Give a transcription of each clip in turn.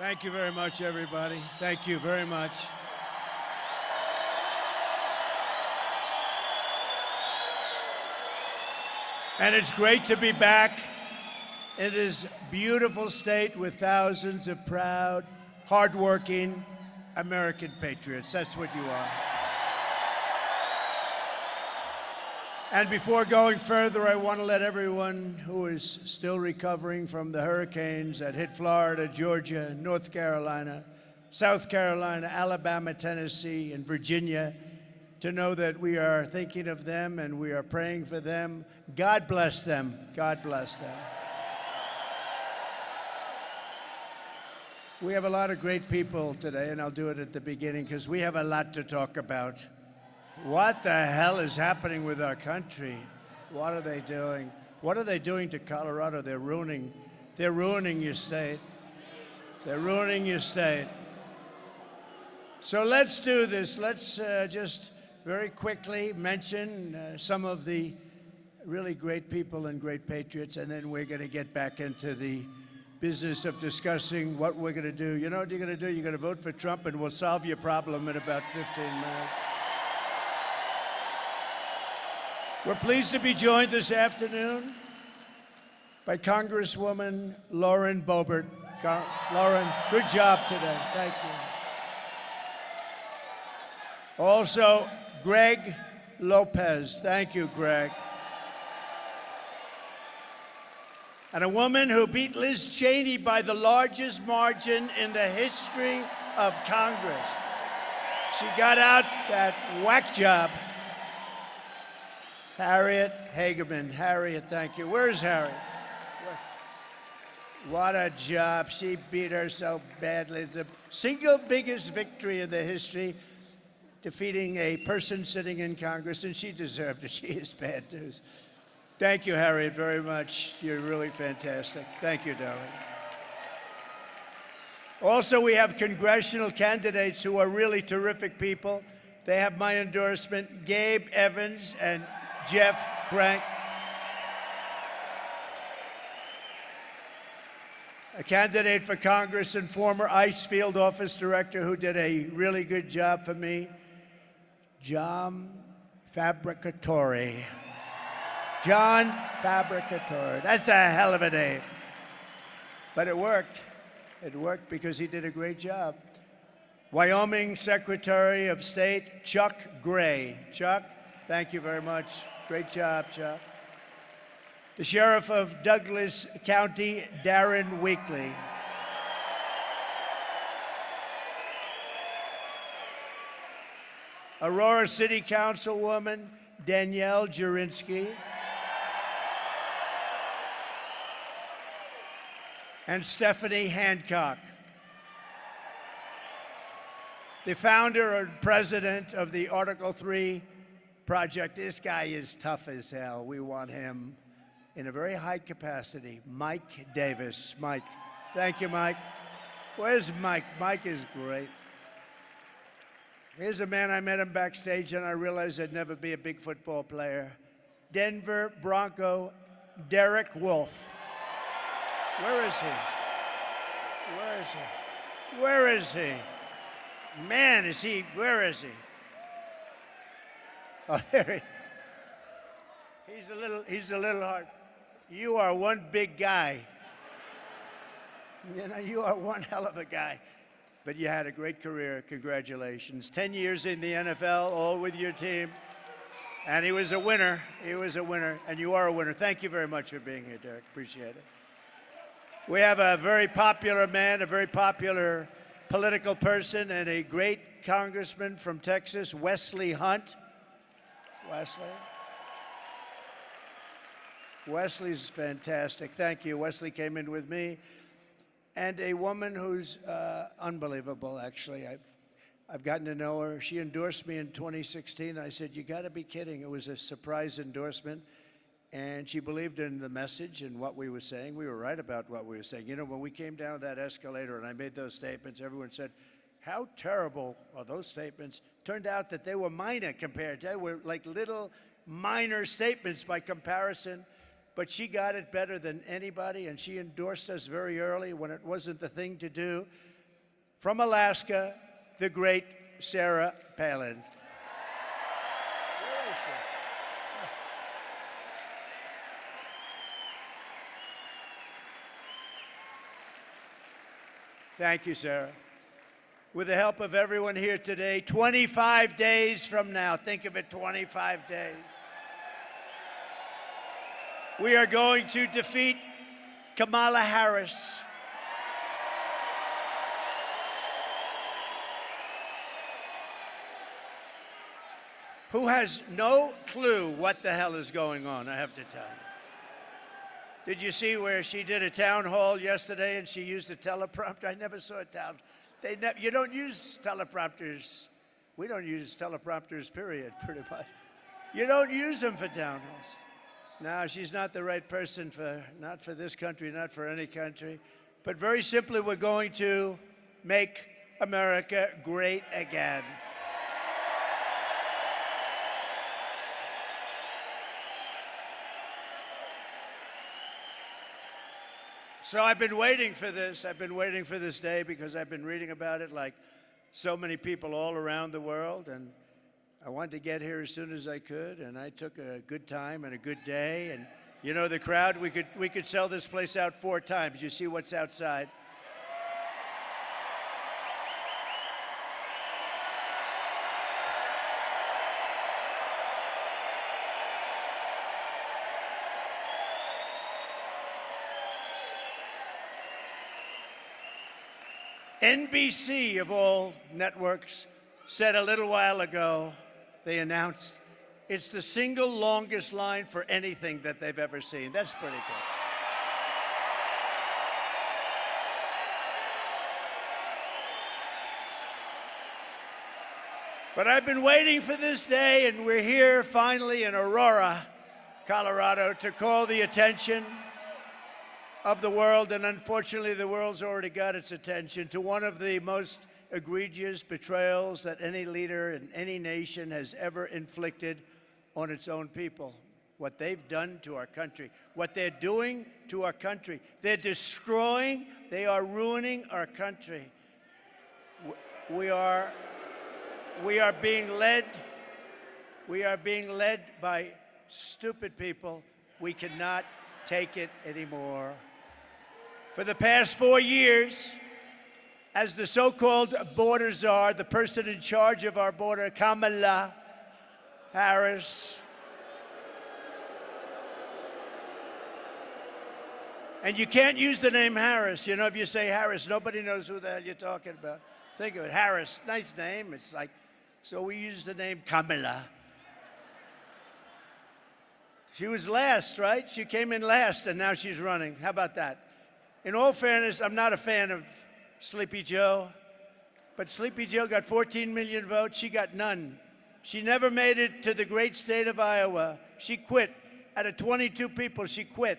Thank you very much, everybody. Thank you very much. And it's great to be back in this beautiful state with thousands of proud, hardworking American patriots. That's what you are. And before going further, I want to let everyone who is still recovering from the hurricanes that hit Florida, Georgia, North Carolina, South Carolina, Alabama, Tennessee, and Virginia to know that we are thinking of them and we are praying for them. God bless them. God bless them. We have a lot of great people today, and I'll do it at the beginning because we have a lot to talk about. What the hell is happening with our country? What are they doing? What are they doing to Colorado? They're ruining your state. They're ruining your state. So let's do this. Let's just very quickly mention some of the really great people and great patriots, and then we're going to get back into the business of discussing what we're going to do. You know what you're going to do? You're going to vote for Trump, and we'll solve your problem in about 15 minutes. We're pleased to be joined this afternoon by Congresswoman Lauren Boebert. Lauren, good job today. Thank you. Also, Greg Lopez. Thank you, Greg. And a woman who beat Liz Cheney by the largest margin in the history of Congress. She got out that whack job. Harriet Hageman. Harriet, thank you. Where's Harriet? What a job. She beat her so badly. It's the single biggest victory in the history, defeating a person sitting in Congress, and she deserved it. She is bad news. Thank you, Harriet, very much. You're really fantastic. Thank you, darling. Also, we have congressional candidates who are really terrific people. They have my endorsement, Gabe Evans and Jeff Crank. A candidate for Congress and former ICE field office director who did a really good job for me, John Fabricatore. John Fabricatore. That's a hell of a name. But it worked. It worked because he did a great job. Wyoming Secretary of State, Chuck Gray. Chuck, thank you very much. Great job, Chuck. The Sheriff of Douglas County, Darren Weekly. Aurora City Councilwoman, Danielle Jurinsky. And Stephanie Hancock. The founder and president of the Article 3 project. This guy is tough as hell. We want him in a very high capacity. Mike Davis. Mike. Thank you, Mike. Where's Mike? Mike is great. Here's a man, I met him backstage and I realized I'd never be a big football player. Denver Bronco Derek Wolfe. Where is he? Where is he? Where is he? Man, where is he? Oh, there he. He's a little hard. You are one big guy. You know, you are one hell of a guy. But you had a great career. Congratulations. 10 years in the NFL, all with your team. And he was a winner. He was a winner. And you are a winner. Thank you very much for being here, Derek. Appreciate it. We have a very popular man, a very popular political person, and a great congressman from Texas, Wesley Hunt. Wesley. Wesley's fantastic. Thank you. Wesley came in with me. And a woman who's unbelievable, actually. I've gotten to know her. She endorsed me in 2016. I said, you got to be kidding. It was a surprise endorsement. And she believed in the message and what we were saying. We were right about what we were saying. You know, when we came down that escalator and I made those statements, everyone said, how terrible are those statements? Turned out that they were minor compared to, they were like little minor statements by comparison. But she got it better than anybody, and she endorsed us very early when it wasn't the thing to do. from Alaska, the great Sarah Palin. Where is she? Thank you, Sarah. With the help of everyone here today, 25 days from now, think of it, 25 days, we are going to defeat Kamala Harris. Who has no clue what the hell is going on, I have to tell you. Did you see where she did a town hall yesterday and she used a teleprompter? I never saw a town. You don't use teleprompters. We don't use teleprompters, period, pretty much. You don't use them for town halls. No, she's not the right person not for this country, not for any country. But very simply, we're going to make America great again. So I've been waiting for this. I've been waiting for this day because I've been reading about it like so many people all around the world. And I wanted to get here as soon as I could. And I took a good time and a good day. And you know, the crowd, we could sell this place out 4 times. You see what's outside? NBC, of all networks, said a little while ago, they announced, it's the single longest line for anything that they've ever seen. That's pretty good. But I've been waiting for this day, and we're here finally in Aurora, Colorado, to call the attention of the world, and unfortunately the world's already got its attention, to one of the most egregious betrayals that any leader in any nation has ever inflicted on its own people. What they've done to our country, what they're doing to our country. They're destroying, they are ruining our country. We are being led by stupid people. We cannot take it anymore. For the past 4 years, as the so-called border czar, the person in charge of our border, Kamala Harris, and you can't use the name Harris. You know, if you say Harris, nobody knows who the hell you're talking about. Think of it, Harris, nice name. It's like, so we use the name Kamala. She was last, right? She came in last, and now she's running. How about that? In all fairness, I'm not a fan of Sleepy Joe, but Sleepy Joe got 14 million votes. She got none. She never made it to the great state of Iowa. She quit. Out of 22 people, she quit.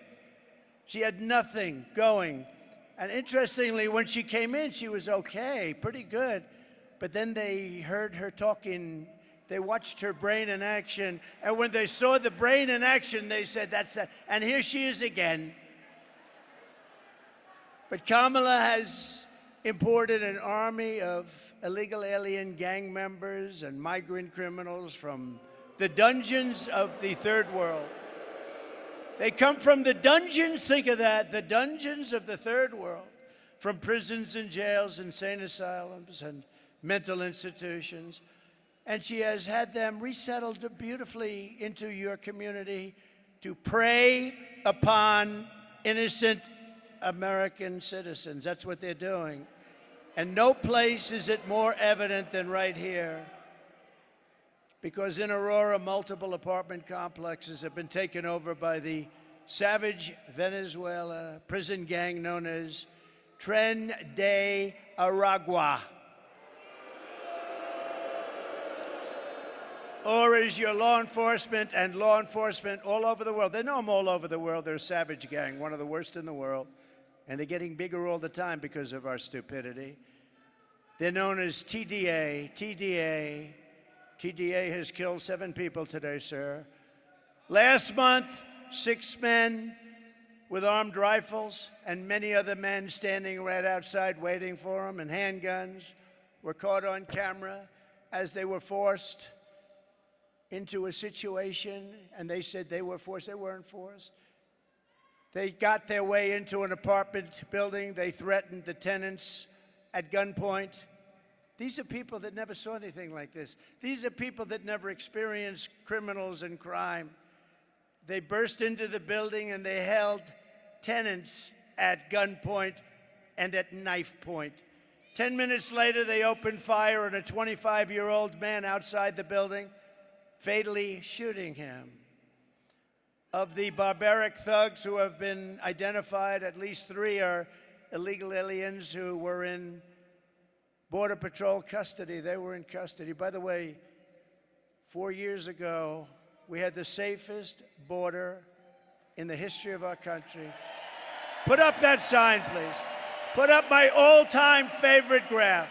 She had nothing going. And interestingly, when she came in, she was okay, pretty good. But then they heard her talking. They watched her brain in action. And when they saw the brain in action, they said, that's that. And here she is again. But Kamala has imported an army of illegal alien gang members and migrant criminals from the dungeons of the third world. They come from the dungeons, think of that, the dungeons of the third world, from prisons and jails, insane asylums, and mental institutions. And she has had them resettled beautifully into your community to prey upon innocent American citizens. That's what they're doing. And no place is it more evident than right here. Because in Aurora, multiple apartment complexes have been taken over by the savage Venezuela prison gang known as Tren de Aragua. Or is your law enforcement and law enforcement all over the world. They know them all over the world. They're a savage gang, one of the worst in the world. And they're getting bigger all the time because of our stupidity. They're known as TDA. TDA has killed 7 people today, sir. Last month, 6 men with armed rifles and many other men standing right outside waiting for them, and handguns were caught on camera as they were forced into a situation, and they said they were forced. They weren't forced. They got their way into an apartment building. They threatened the tenants at gunpoint. These are people that never saw anything like this. These are people that never experienced criminals and crime. They burst into the building and they held tenants at gunpoint and at knife point. 10 minutes later, they opened fire on a 25-year-old man outside the building, fatally shooting him. Of the barbaric thugs who have been identified, at least 3 are illegal aliens who were in Border Patrol custody. They were in custody. By the way, 4 years ago, we had the safest border in the history of our country. Put up that sign, please. Put up my all-time favorite graph.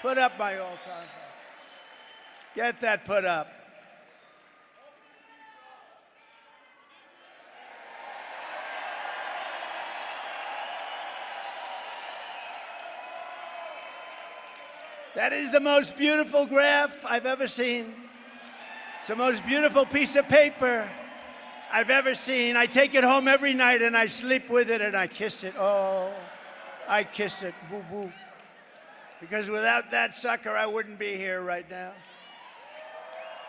Put up my all-time favorite. Get that put up. That is the most beautiful graph I've ever seen. It's the most beautiful piece of paper I've ever seen. I take it home every night and I sleep with it and I kiss it. Oh, I kiss it, boo-boo. Because without that sucker, I wouldn't be here right now.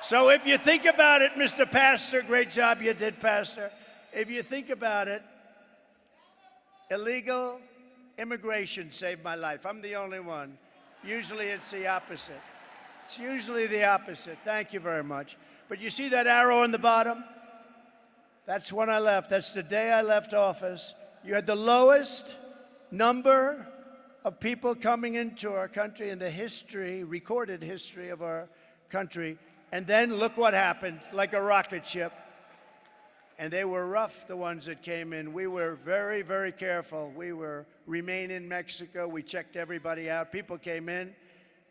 So if you think about it, Mr. Pastor, great job you did, Pastor. If you think about it, illegal immigration saved my life. I'm the only one. Usually it's the opposite. It's usually the opposite. Thank you very much. But you see that arrow on the bottom? That's when I left. That's the day I left office. You had the lowest number of people coming into our country in the history, recorded history of our country. And then look what happened, like a rocket ship. And they were rough, the ones that came in. We were very, very careful. We were remain in Mexico. We checked everybody out. People came in,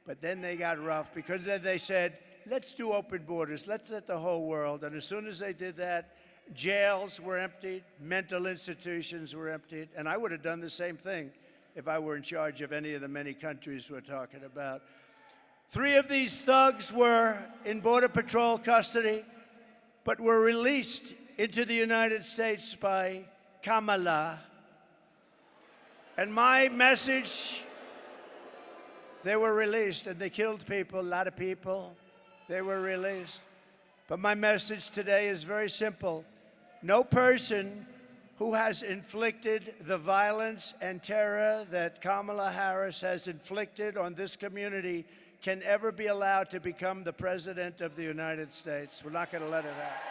but then they got rough because then they said, let's do open borders. Let's let the whole world. And as soon as they did that, jails were emptied, mental institutions were emptied, and I would have done the same thing if I were in charge of any of the many countries we're talking about. 3 of these thugs were in Border Patrol custody, but were released into the United States by Kamala. And my message, they were released, and they killed people, a lot of people. They were released. But my message today is very simple. No person who has inflicted the violence and terror that Kamala Harris has inflicted on this community can ever be allowed to become the President of the United States. We're not going to let it happen.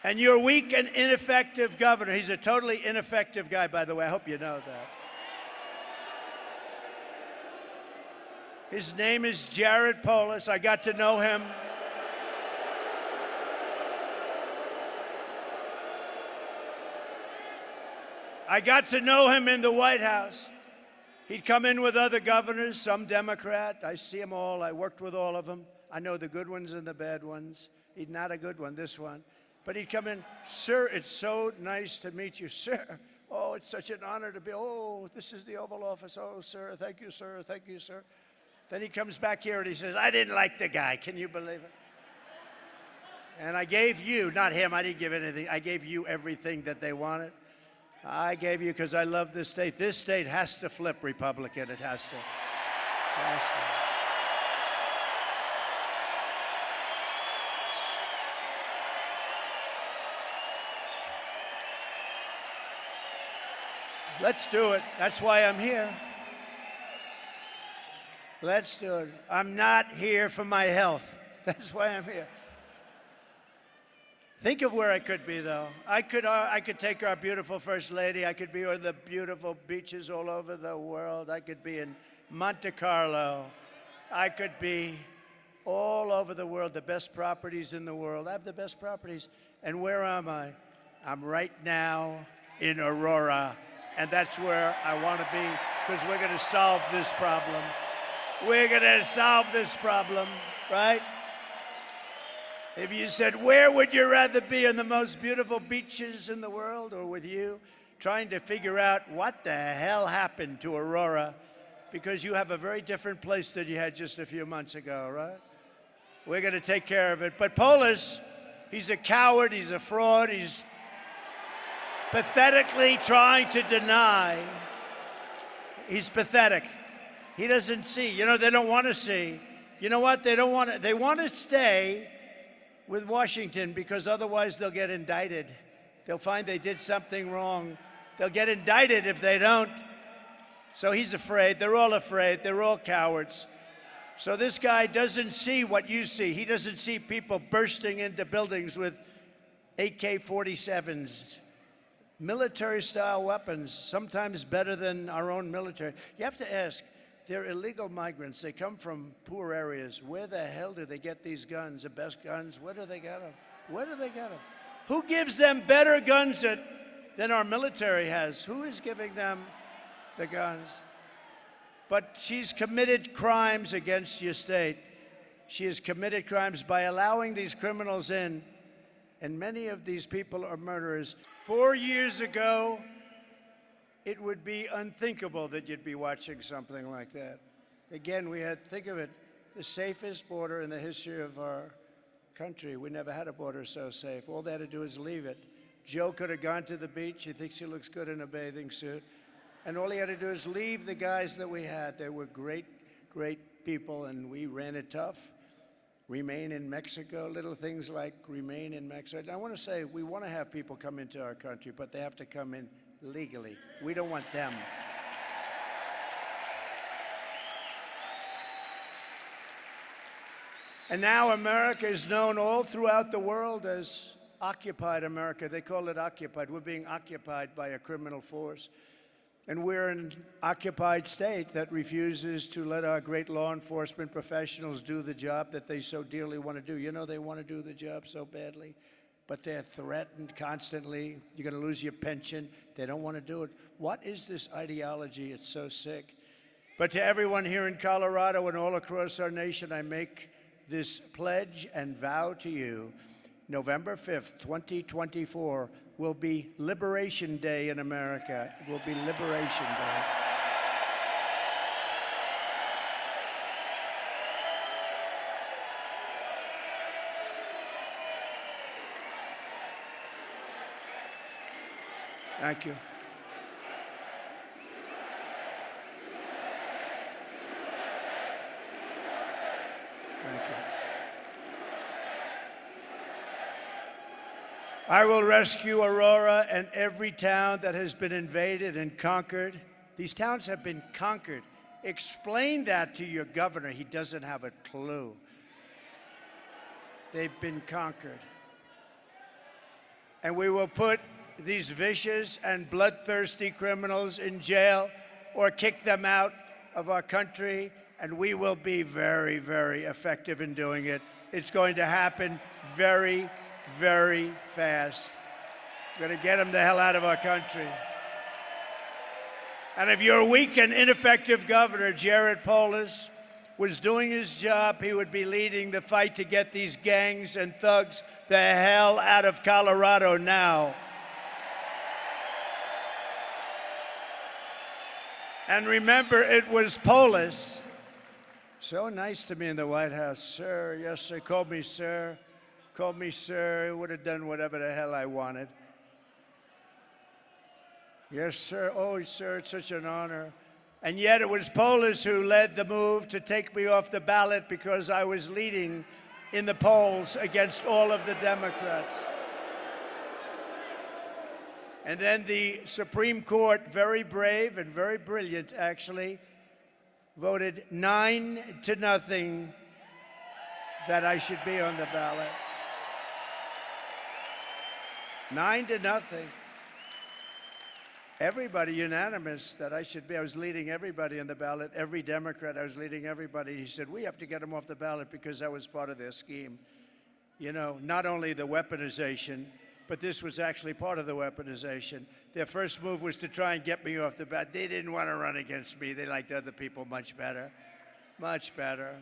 And your weak and ineffective governor, he's a totally ineffective guy, by the way. I hope you know that. His name is Jared Polis. I got to know him. I got to know him in the White House. He'd come in with other governors, some Democrat. I see them all. I worked with all of them. I know the good ones and the bad ones. He's not a good one, this one. But he'd come in, sir, it's so nice to meet you, sir. Oh, it's such an honor to be, oh, this is the Oval Office. Oh, sir, thank you, sir, thank you, sir. Then he comes back here and he says, I didn't like the guy. Can you believe it? And I gave you, not him, I didn't give anything. I gave you everything that they wanted. I gave you because I love this state. This state has to flip Republican. It has to. It has to. Let's do it. That's why I'm here. Let's do it. I'm not here for my health. That's why I'm here. Think of where I could be, though. I could take our beautiful First Lady. I could be on the beautiful beaches all over the world. I could be in Monte Carlo. I could be all over the world, the best properties in the world. I have the best properties. And where am I? I'm right now in Aurora. And that's where I want to be, because we're going to solve this problem. We're going to solve this problem, right? If you said, where would you rather be, on the most beautiful beaches in the world or with you, trying to figure out what the hell happened to Aurora, because you have a very different place than you had just a few months ago, right? We're going to take care of it. But Polis, he's a coward, he's a fraud, he's pathetically trying to deny. He's pathetic. He doesn't see. You know, they don't want to see. You know what? They want to stay with Washington because otherwise they'll get indicted. They'll find they did something wrong. They'll get indicted if they don't. So he's afraid. They're all afraid. They're all cowards. So this guy doesn't see what you see. He doesn't see people bursting into buildings with AK-47s, military-style weapons, sometimes better than our own military. You have to ask, they're illegal migrants. They come from poor areas. Where the hell do they get these guns, the best guns? Where do they get them? Where do they get them? Who gives them better guns than our military has? Who is giving them the guns? But she's committed crimes against your state. She has committed crimes by allowing these criminals in, and many of these people are murderers. 4 years ago, it would be unthinkable that you'd be watching something like that. Again, think of it, the safest border in the history of our country. We never had a border so safe. All they had to do is leave it. Joe could have gone to the beach. He thinks he looks good in a bathing suit. And all he had to do is leave the guys that we had. They were great, great people, and we ran it tough. Remain in Mexico, little things like remain in Mexico. And I want to say, we want to have people come into our country, but they have to come in legally. We don't want them. And now America is known all throughout the world as occupied America. They call it occupied. We're being occupied by a criminal force. And we're an occupied state that refuses to let our great law enforcement professionals do the job that they so dearly want to do. You know, they want to do the job so badly, but they're threatened constantly. You're going to lose your pension. They don't want to do it. What is this ideology? It's so sick. But to everyone here in Colorado and all across our nation, I make this pledge and vow to you. November 5th, 2024 will be Liberation Day in America. It will be Liberation Day. Thank you. Thank you. I will rescue Aurora and every town that has been invaded and conquered. These towns have been conquered. Explain that to your governor. He doesn't have a clue. They've been conquered. And we will put these vicious and bloodthirsty criminals in jail or kick them out of our country, and we will be very, very effective in doing it. It's going to happen very, very fast. We're going to get them the hell out of our country. And if your weak and ineffective governor, Jared Polis, was doing his job, he would be leading the fight to get these gangs and thugs the hell out of Colorado now. And remember, it was Polis. So nice to me in the White House. Sir, yes, sir, called me sir. Called me sir, would have done whatever the hell I wanted. Yes, sir. Oh, sir, it's such an honor. And yet it was Polis who led the move to take me off the ballot because I was leading in the polls against all of the Democrats. And then the Supreme Court, very brave and very brilliant, actually, voted 9-0 that I should be on the ballot. 9-0. Everybody unanimous that I should be. I was leading everybody on the ballot, every Democrat. I was leading everybody. He said, we have to get them off the ballot because that was part of their scheme. You know, not only the weaponization, but this was actually part of the weaponization. Their first move was to try and get me off the ballot. They didn't want to run against me. They liked other people much better. Much better.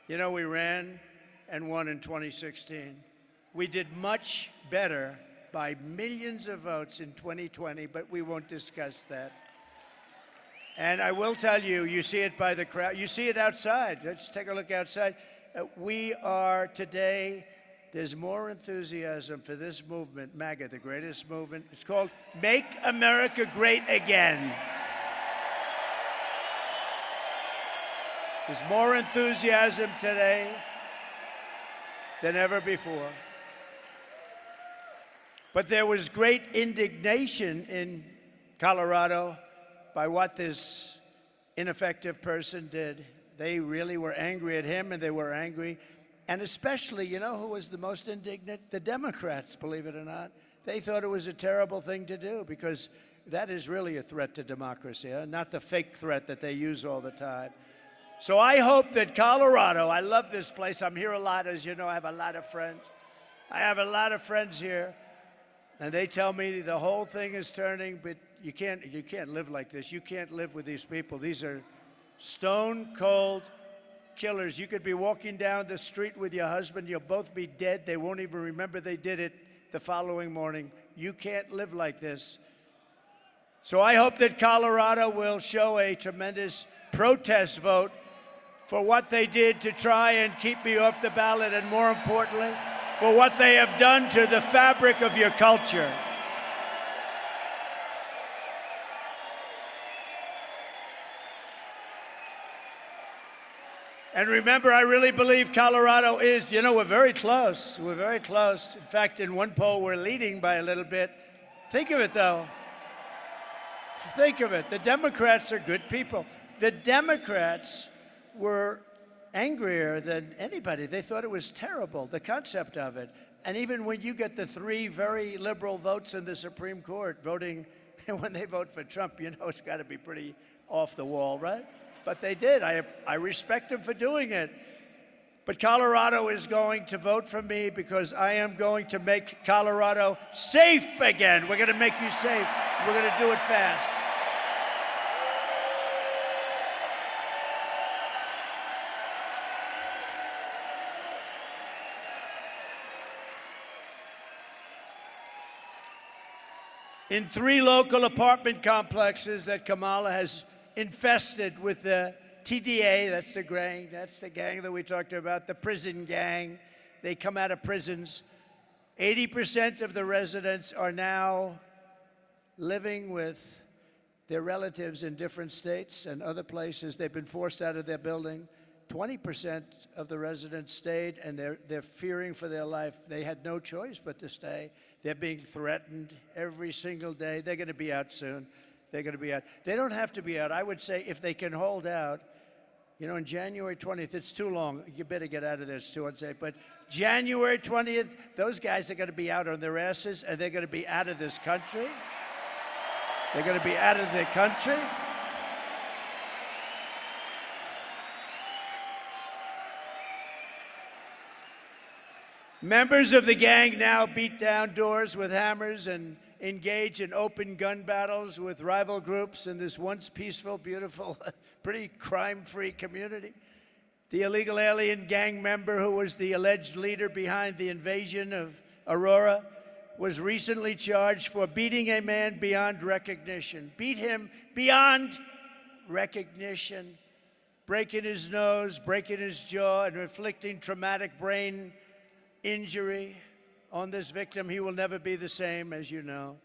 You know, we ran, and won in 2016. We did much better by millions of votes in 2020, but we won't discuss that. And I will tell you, you see it by the crowd. You see it outside. Let's take a look outside. We are today, there's more enthusiasm for this movement, MAGA, the greatest movement. It's called Make America Great Again. There's more enthusiasm today than ever before. But there was great indignation in Colorado by what this ineffective person did. They really were angry at him, and they were angry. And especially, you know who was the most indignant? The Democrats, believe it or not. They thought it was a terrible thing to do because that is really a threat to democracy, not the fake threat that they use all the time. So I hope that Colorado, I love this place. I'm here a lot, as you know, I have a lot of friends. I have a lot of friends here, and they tell me the whole thing is turning, but you can't live like this. You can't live with these people. These are stone cold killers. You could be walking down the street with your husband. You'll both be dead. They won't even remember they did it the following morning. You can't live like this. So I hope that Colorado will show a tremendous protest vote for what they did to try and keep me off the ballot, and more importantly, for what they have done to the fabric of your culture. And remember, I really believe Colorado is, you know, we're very close. We're very close. In fact, in one poll, we're leading by a little bit. Think of it, though. Think of it. The Democrats are good people. The Democrats were angrier than anybody. They thought it was terrible, the concept of it. And even when you get the 3 very liberal votes in the Supreme Court voting, and when they vote for Trump, you know it's got to be pretty off the wall, right? But they did. I respect them for doing it. But Colorado is going to vote for me because I am going to make Colorado safe again. We're going to make you safe. We're going to do it fast. In 3 local apartment complexes that Kamala has infested with the TDA, that's the gang that we talked about, the prison gang. They come out of prisons. 80% of the residents are now living with their relatives in different states and other places. They've been forced out of their building. 20% of the residents stayed, and they're fearing for their life. They had no choice but to stay. They're being threatened every single day. They're going to be out soon. They're going to be out. They don't have to be out. I would say if they can hold out, you know, on January 20th, it's too long. You better get out of there. It's too unsafe. But January 20th, those guys are going to be out on their asses, and they're going to be out of this country. They're going to be out of their country. Members of the gang now beat down doors with hammers and engage in open gun battles with rival groups in this once peaceful, beautiful, pretty crime-free community. The illegal alien gang member who was the alleged leader behind the invasion of Aurora was recently charged for beating a man beyond recognition. Beat him beyond recognition, breaking his nose, breaking his jaw, and inflicting traumatic brain injury on this victim. He will never be the same, as you know.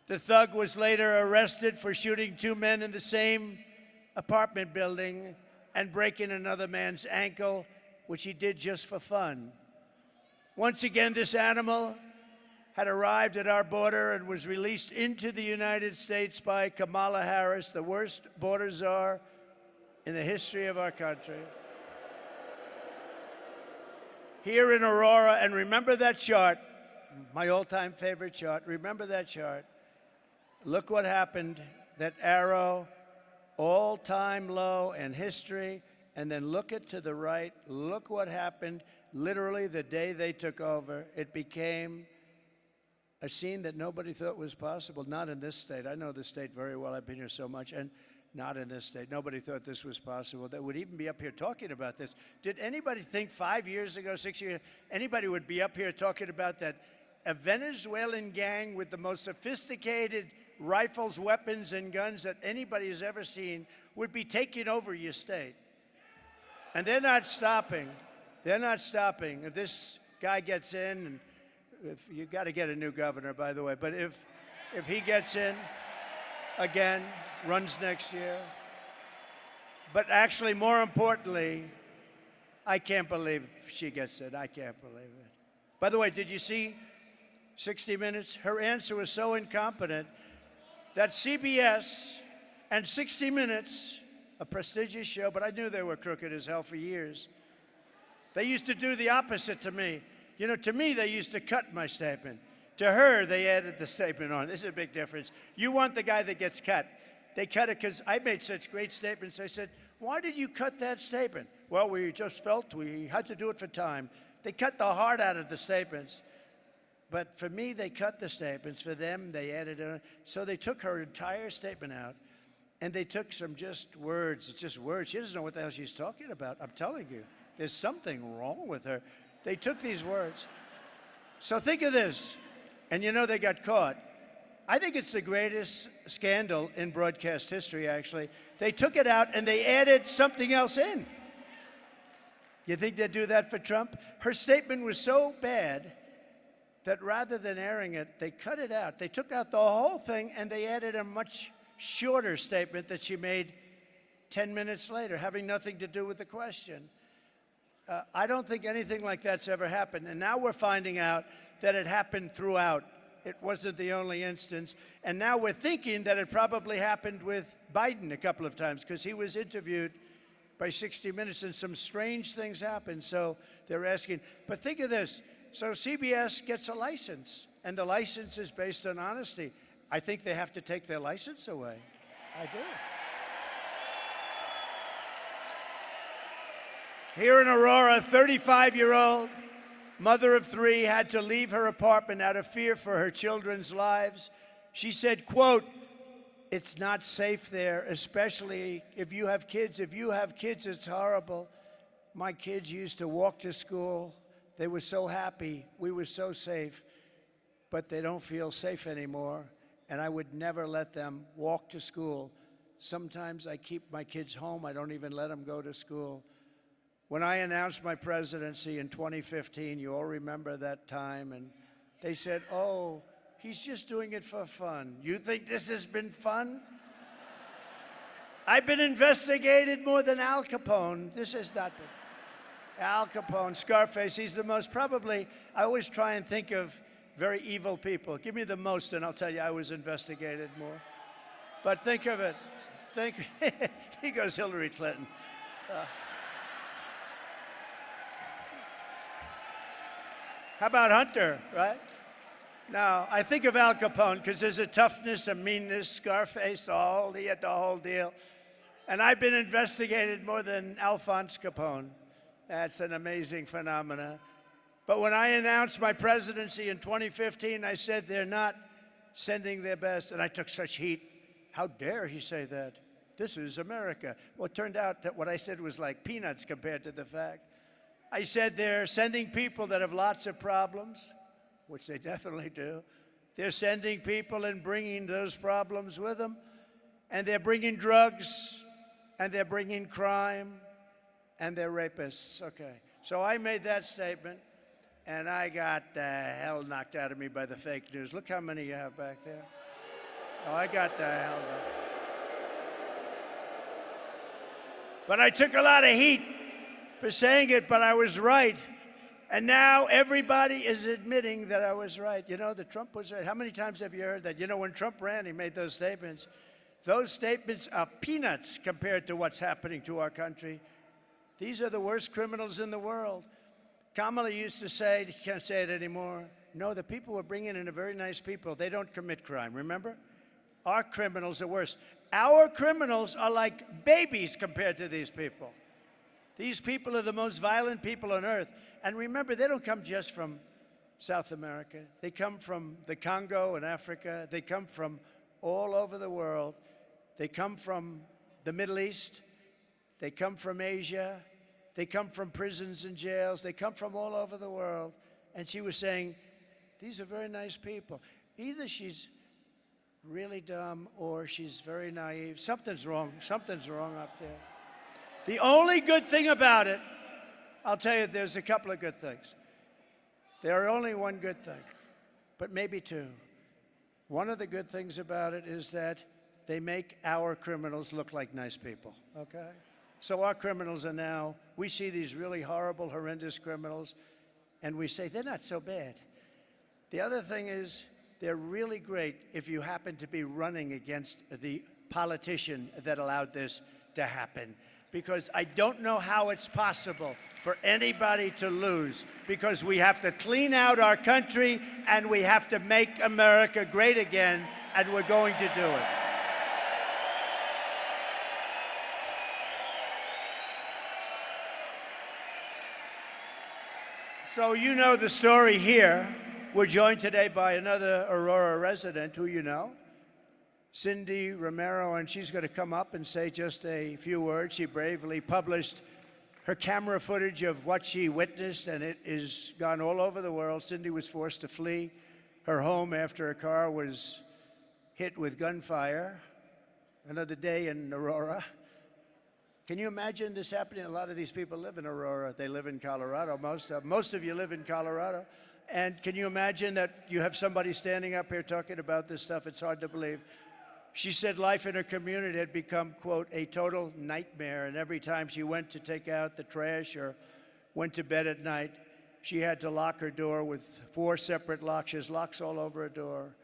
The thug was later arrested for shooting 2 men in the same apartment building and breaking another man's ankle, which he did just for fun. Once again, this animal had arrived at our border and was released into the United States by Kamala Harris, the worst border czar in the history of our country. Here in Aurora, and remember that chart, my all-time favorite chart. Remember that chart. Look what happened, that arrow, all-time low in history, and then look it to the right. Look what happened literally the day they took over. It became a scene that nobody thought was possible, not in this state. I know the state very well. I've been here so much. And Not in this state. Nobody thought this was possible. That would even be up here talking about this. Did anybody think 5 years ago, 6 years, anybody would be up here talking about that a Venezuelan gang with the most sophisticated rifles, weapons, and guns that anybody has ever seen would be taking over your state? And they're not stopping. They're not stopping. If this guy gets in, and if you got to get a new governor, by the way, but if he gets in again, runs next year. But actually, more importantly, I can't believe she gets it. I can't believe it. By the way, did you see 60 Minutes? Her answer was so incompetent that CBS and 60 Minutes, a prestigious show, but I knew they were crooked as hell for years. They used to do the opposite to me. You know, to me, they used to cut my statement. To her, they added the statement on. This is a big difference. You want the guy that gets cut. They cut it because I made such great statements. I said, why did you cut that statement? Well, we just felt we had to do it for time. They cut the heart out of the statements. But for me, they cut the statements. For them, they added it on. So they took her entire statement out, and they took some just words. It's just words. She doesn't know what the hell she's talking about. I'm telling you. There's something wrong with her. They took these words. So think of this. And you know they got caught. I think it's the greatest scandal in broadcast history, actually. They took it out and they added something else in. You think they'd do that for Trump? Her statement was so bad that rather than airing it, they cut it out. They took out the whole thing and they added a much shorter statement that she made 10 minutes later, having nothing to do with the question. I don't think anything like that's ever happened. And now we're finding out that it happened throughout. It wasn't the only instance. And now we're thinking that it probably happened with Biden a couple of times because he was interviewed by 60 Minutes and some strange things happened. So they're asking. But think of this. So CBS gets a license, and the license is based on honesty. I think they have to take their license away. I do. Here in Aurora, 35-year-old mother of three had to leave her apartment out of fear for her children's lives. She said, quote, "It's not safe there, especially if you have kids. If you have kids, it's horrible. My kids used to walk to school. They were so happy. We were so safe. But they don't feel safe anymore, and I would never let them walk to school. Sometimes I keep my kids home. I don't even let them go to school." When I announced my presidency in 2015, you all remember that time, and they said, oh, he's just doing it for fun. You think this has been fun? I've been investigated more than Al Capone. This has not been. Al Capone, Scarface, he's the most probably, I always try and think of very evil people. Give me the most and I'll tell you I was investigated more. But think of it. He goes Hillary Clinton. How about Hunter, right? Now, I think of Al Capone because there's a toughness, a meanness, Scarface, he had the whole deal. And I've been investigated more than Alphonse Capone. That's an amazing phenomenon. But when I announced my presidency in 2015, I said they're not sending their best. And I took such heat. How dare he say that? This is America. Well, it turned out that what I said was like peanuts compared to the fact. I said they're sending people that have lots of problems, which they definitely do. They're sending people and bringing those problems with them. And they're bringing drugs, and they're bringing crime, and they're rapists. Okay. So I made that statement, and I got the hell knocked out of me by the fake news. Look how many you have back there. Oh, I got the hell knocked. But I took a lot of heat for saying it, but I was right. And now everybody is admitting that I was right. You know, that Trump was right. How many times have you heard that? You know, when Trump ran, he made those statements. Those statements are peanuts compared to what's happening to our country. These are the worst criminals in the world. Kamala used to say, he can't say it anymore, no, the people we're bringing in are very nice people. They don't commit crime, remember? Our criminals are worse. Our criminals are like babies compared to these people. These people are the most violent people on earth. And remember, they don't come just from South America. They come from the Congo and Africa. They come from all over the world. They come from the Middle East. They come from Asia. They come from prisons and jails. They come from all over the world. And she was saying, these are very nice people. Either she's really dumb or she's very naive. Something's wrong. Something's wrong up there. The only good thing about it, I'll tell you, there's a couple of good things. There are only one good thing, but maybe two. One of the good things about it is that they make our criminals look like nice people, okay? So our criminals are now, we see these really horrible, horrendous criminals, and we say, they're not so bad. The other thing is, they're really great if you happen to be running against the politician that allowed this to happen. Because I don't know how it's possible for anybody to lose, because we have to clean out our country and we have to make America great again, and we're going to do it. So you know the story here. We're joined today by another Aurora resident who you know, Cindy Romero, and she's going to come up and say just a few words. She bravely published her camera footage of what she witnessed, and it is gone all over the world. Cindy was forced to flee her home after her car was hit with gunfire. Another day in Aurora. Can you imagine this happening? A lot of these people live in Aurora. They live in Colorado. Most of you live in Colorado. And can you imagine that you have somebody standing up here talking about this stuff? It's hard to believe. She said life in her community had become, quote, a total nightmare. And every time she went to take out the trash or went to bed at night, she had to lock her door with 4 separate locks. She has locks all over her door.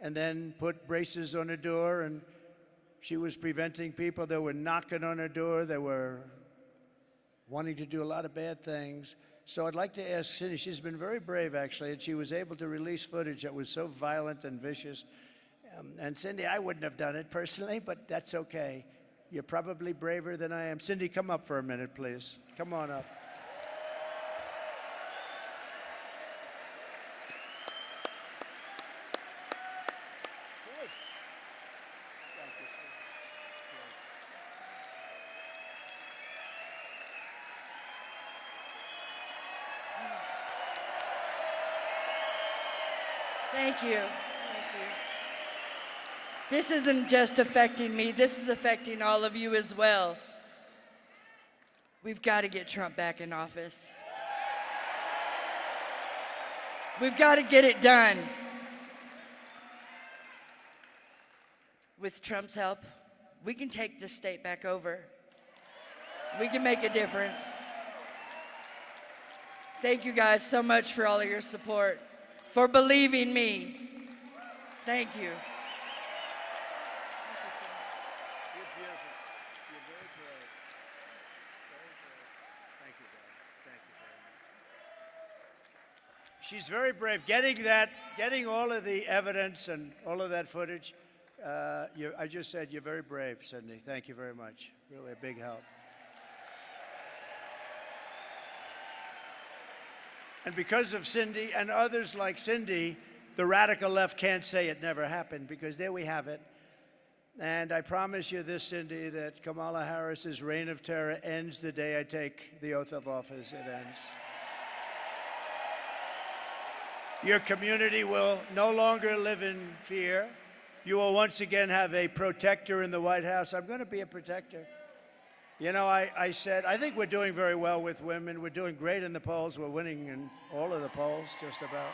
And then put braces on her door, and she was preventing people that were knocking on her door. They were wanting to do a lot of bad things. So I'd like to ask Cindy, she's been very brave, actually, and she was able to release footage that was so violent and vicious. And Cindy, I wouldn't have done it personally, but that's okay. You're probably braver than I am. Cindy, come up for a minute, please. Come on up. Thank you. Thank you. This isn't just affecting me, this is affecting all of you as well. We've got to get Trump back in office. We've got to get it done. With Trump's help, we can take this state back over. We can make a difference. Thank you guys so much for all of your support, for believing me. Thank you. You're beautiful. You're very brave. Very brave. Thank you, darling. Thank you very much. She's very brave. Getting all of the evidence and all of that footage. I just said you're very brave, Cindy. Thank you very much. Really a big help. And because of Cindy and others like Cindy, the radical left can't say it never happened, because there we have it. And I promise you this, Cindy, that Kamala Harris's reign of terror ends the day I take the oath of office. It ends. Your community will no longer live in fear. You will once again have a protector in the White House. I'm going to be a protector. You know, I said, I think we're doing very well with women. We're doing great in the polls. We're winning in all of the polls, just about.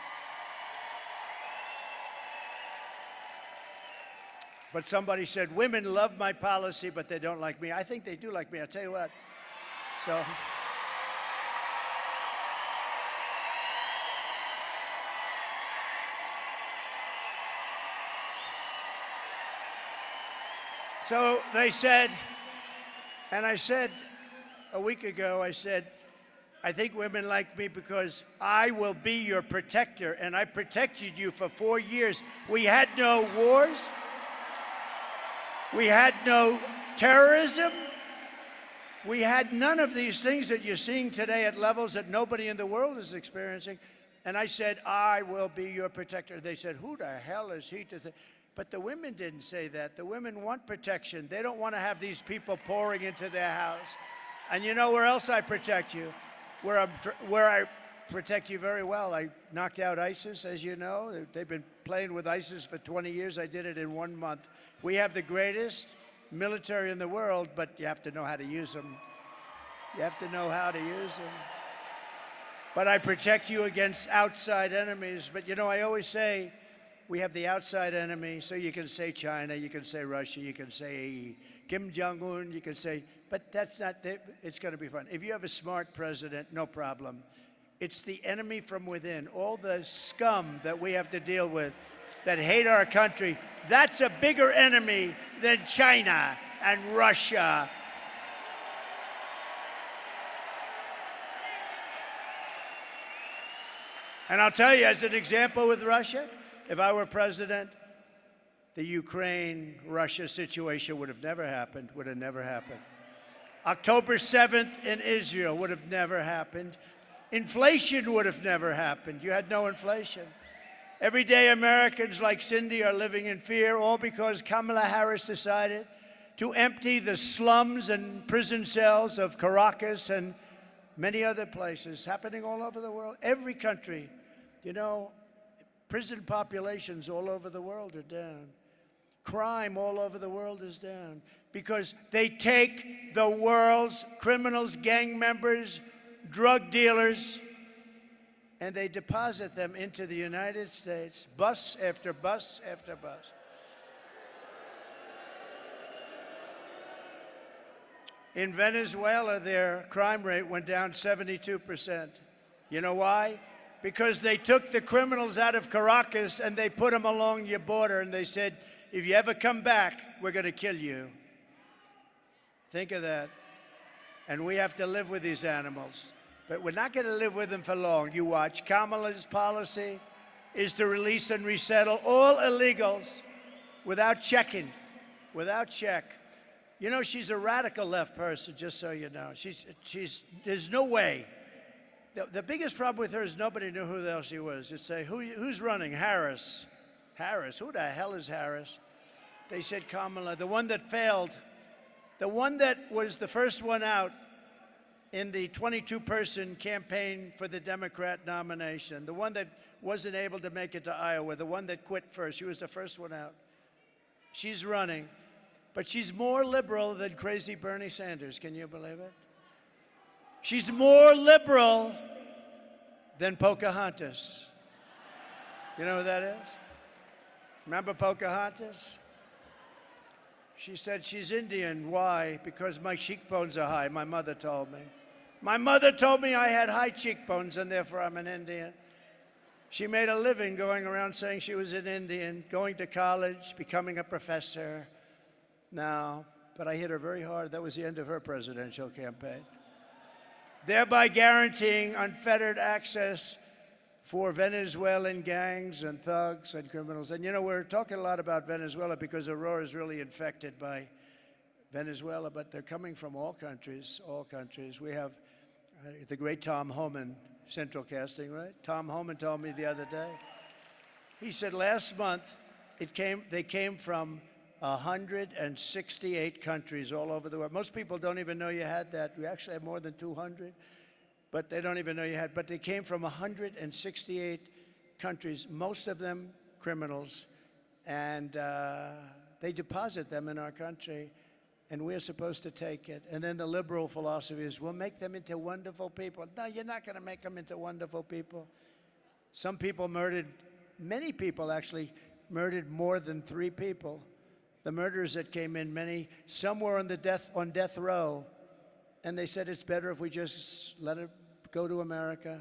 But somebody said, women love my policy, but they don't like me. I think they do like me. I'll tell you what. So they said, and I said a week ago, I said, I think women like me because I will be your protector, and I protected you for 4 years. We had no wars. We had no terrorism. We had none of these things that you're seeing today at levels that nobody in the world is experiencing. And I said, I will be your protector. They said, who the hell is he to think? But the women didn't say that. The women want protection. They don't want to have these people pouring into their house. And you know where else I protect you? Where I protect you very well. I knocked out ISIS, as you know. They've been playing with ISIS for 20 years. I did it in 1 month. We have the greatest military in the world, but you have to know how to use them. You have to know how to use them. But I protect you against outside enemies. But you know, I always say, we have the outside enemy, so you can say China, you can say Russia, you can say Kim Jong-un, you can say, but that's not, it's going to be fun. If you have a smart president, no problem. It's the enemy from within, all the scum that we have to deal with that hate our country. That's a bigger enemy than China and Russia. And I'll tell you, as an example with Russia, if I were president, the Ukraine-Russia situation would have never happened, would have never happened. October 7th in Israel would have never happened. Inflation would have never happened. You had no inflation. Every day Americans like Cindy are living in fear, all because Kamala Harris decided to empty the slums and prison cells of Caracas and many other places, happening all over the world. Every country, you know, prison populations all over the world are down. Crime all over the world is down because they take the world's criminals, gang members, drug dealers, and they deposit them into the United States, bus after bus after bus. In Venezuela, their crime rate went down 72%. You know why? Because they took the criminals out of Caracas and they put them along your border and they said, if you ever come back, we're going to kill you. Think of that. And we have to live with these animals. But we're not going to live with them for long. You watch. Kamala's policy is to release and resettle all illegals without checking, without check. You know, she's a radical left person, just so you know. There's no way. The biggest problem with her is nobody knew who the hell she was. You'd say, who's running? Harris. Harris. Who the hell is Harris? They said Kamala, the one that failed, the one that was the first one out in the 22-person campaign for the Democrat nomination, the one that wasn't able to make it to Iowa, the one that quit first. She was the first one out. She's running, but she's more liberal than crazy Bernie Sanders. Can you believe it? She's more liberal than Pocahontas. You know who that is? Remember Pocahontas? She said she's Indian. Why? Because my cheekbones are high, my mother told me. My mother told me I had high cheekbones and therefore I'm an Indian. She made a living going around saying she was an Indian, going to college, becoming a professor. No, but I hit her very hard. That was the end of her presidential campaign. Thereby guaranteeing unfettered access for Venezuelan gangs and thugs and criminals. And you know, we're talking a lot about Venezuela because Aurora is really infected by Venezuela, but they're coming from all countries, all countries. We have the great Tom Homan, Central Casting, right? Tom Homan told me the other day. He said last month they came from 168 countries all over the world. Most people don't even know you had that. We actually have more than 200, but they don't even know you had. But they came from 168 countries, most of them criminals, and they deposit them in our country, and we're supposed to take it. And then the liberal philosophy is, we'll make them into wonderful people. No, you're not going to make them into wonderful people. Some people murdered, many people actually murdered more than 3 people. The murderers that came in, some were on death row, and they said it's better if we just let it go to America.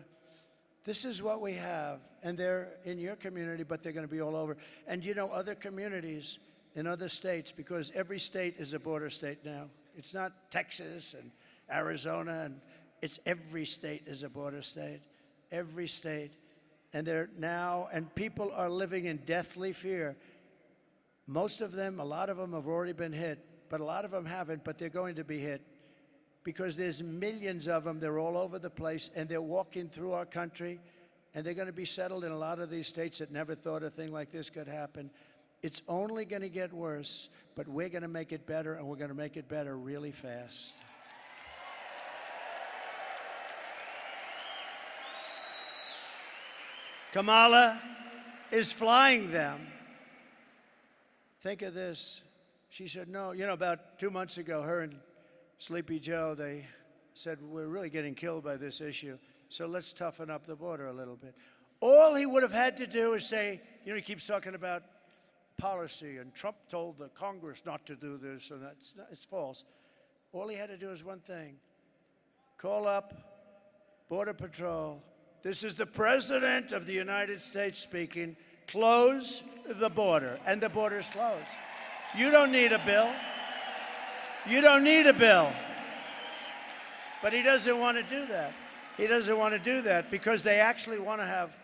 This is what we have, and they're in your community, but they're going to be all over. And you know, other communities in other states, because every state is a border state now. It's not Texas and Arizona, and it's every state is a border state, every state. And they're now, and people are living in deathly fear. Most of them, a lot of them have already been hit, but a lot of them haven't, but they're going to be hit because there's millions of them. They're all over the place, and they're walking through our country, and they're going to be settled in a lot of these states that never thought a thing like this could happen. It's only going to get worse, but we're going to make it better, and we're going to make it better really fast. Kamala is flying them. Think of this. She said, no, about 2 months ago, her and Sleepy Joe, they said, we're really getting killed by this issue, so let's toughen up the border a little bit. All he would have had to do is say, he keeps talking about policy, and Trump told the Congress not to do this, and it's false. All he had to do is one thing. Call up Border Patrol. This is the President of the United States speaking. Close the border, and the border's closed. You don't need a bill. You don't need a bill. But he doesn't want to do that. He doesn't want to do that because they actually want to have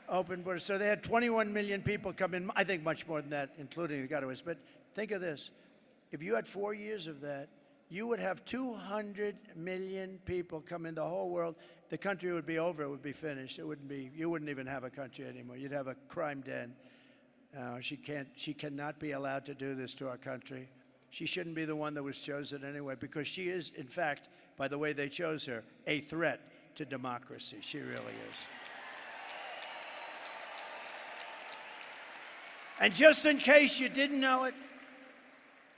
open borders. So they had 21 million people come in. I think much more than that, including the Gotaways. But think of this. If you had 4 years of that, you would have 200 million people come in the whole world. The country would be over. It would be finished. It wouldn't be. You wouldn't even have a country anymore. You'd have a crime den. She cannot be allowed to do this to our country. She shouldn't be the one that was chosen anyway, because she is, in fact, by the way they chose her, a threat to democracy. She really is. And just in case you didn't know it,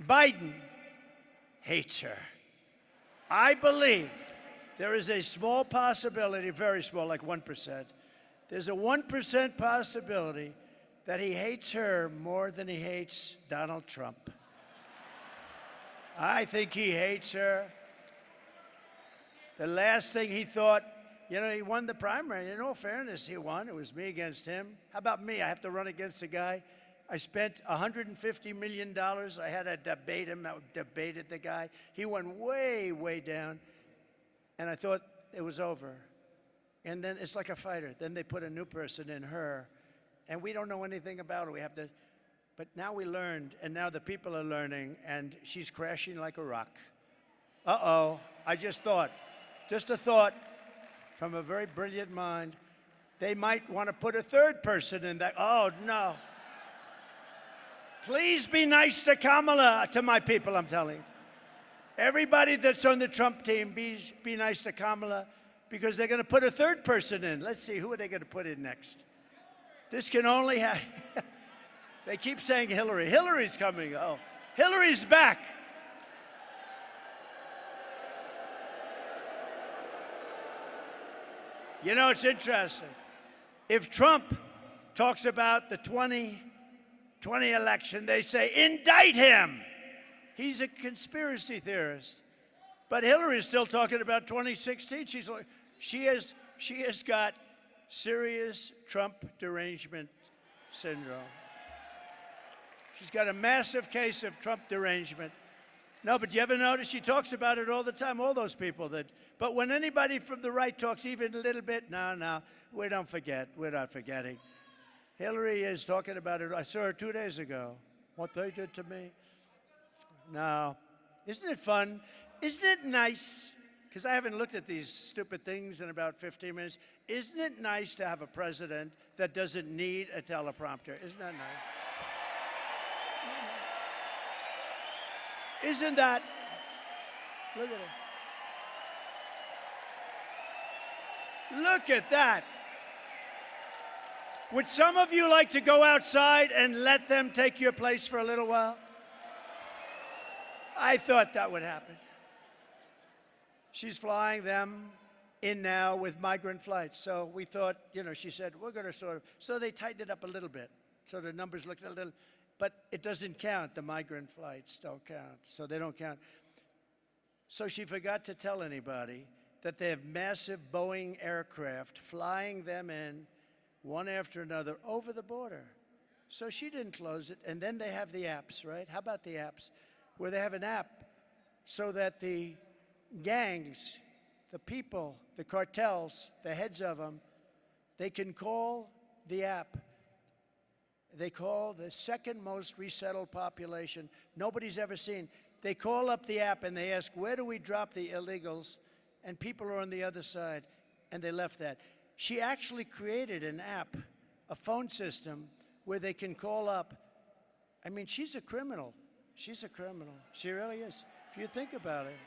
Biden hates her. I believe there is a small possibility, very small, like 1%. There's a 1% possibility that he hates her more than he hates Donald Trump. I think he hates her. The last thing he thought, he won the primary. In all fairness, he won. It was me against him. How about me? I have to run against a guy. I spent $150 million. I had to debate him. I debated the guy. He went way, way down. And I thought it was over. And then it's like a fighter. Then they put a new person in, her. And we don't know anything about her. We have to. But now we learned, and now the people are learning, and she's crashing like a rock. Uh-oh. I just a thought from a very brilliant mind, they might want to put a third person in that. Oh, no. Please be nice to Kamala, to my people, I'm telling you. Everybody that's on the Trump team, be nice to Kamala, because they're going to put a third person in. Let's see, who are they going to put in next? This can only happen. They keep saying Hillary. Hillary's coming. Oh, Hillary's back. It's interesting. If Trump talks about the 2020 election, they say, indict him. He's a conspiracy theorist. But Hillary's still talking about 2016. She has got serious Trump derangement syndrome. She's got a massive case of Trump derangement. No, but you ever notice she talks about it all the time, all those people that. But when anybody from the right talks even a little bit, no, we don't forget. We're not forgetting. Hillary is talking about it. I saw her 2 days ago. What they did to me. No. Isn't it fun? Isn't it nice? Because I haven't looked at these stupid things in about 15 minutes. Isn't it nice to have a president that doesn't need a teleprompter? Isn't that nice? Isn't that? Look at it. Look at that. Would some of you like to go outside and let them take your place for a little while? I thought that would happen. She's flying them in now with migrant flights. So we thought, she said, we're going to so they tightened it up a little bit. So the numbers looked a little, but it doesn't count. The migrant flights don't count. So they don't count. So she forgot to tell anybody that they have massive Boeing aircraft flying them in one after another over the border. So she didn't close it. And then they have the apps, right? How about the apps? Where they have an app so that the gangs, the people, the cartels, the heads of them, they can call the app. They call the second most resettled population nobody's ever seen. They call up the app and they ask, where do we drop the illegals? And people are on the other side, and they left that. She actually created an app, a phone system, where they can call up I mean, she's a criminal. She's a criminal. She really is, if you think about it.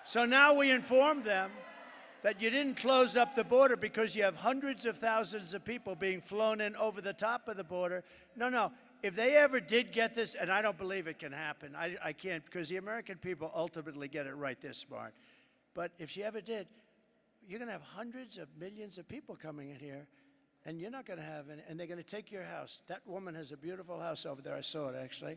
So now we inform them that you didn't close up the border because you have hundreds of thousands of people being flown in over the top of the border. No. If they ever did get this, and I don't believe it can happen, I can't, because the American people ultimately get it right, they're smart. But if she ever did, you're going to have hundreds of millions of people coming in here, and you're not going to have any, and they're going to take your house. That woman has a beautiful house over there. I saw it, actually.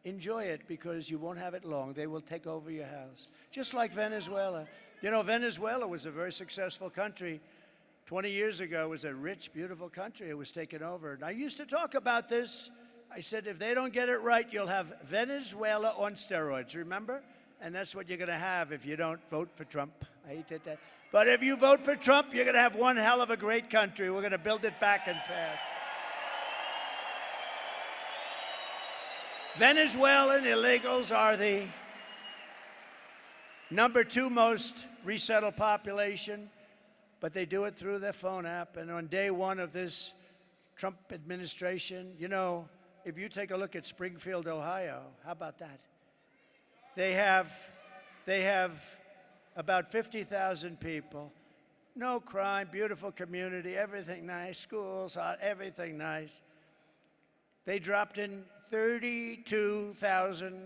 Enjoy it, because you won't have it long. They will take over your house, just like Venezuela. You know, Venezuela was a very successful country. 20 years ago, it was a rich, beautiful country. It was taken over. And I used to talk about this. I said, if they don't get it right, you'll have Venezuela on steroids, remember? And that's what you're going to have if you don't vote for Trump. I hate that. But if you vote for Trump, you're going to have one hell of a great country. We're going to build it back and fast. Venezuelan illegals are the number 2 most resettled population, but they do it through their phone app. And on day 1 of this Trump administration, you know, if you take a look at Springfield, Ohio, how about that? They have about 50,000 people. No crime, beautiful community, everything nice, schools, everything nice. They dropped in 32,000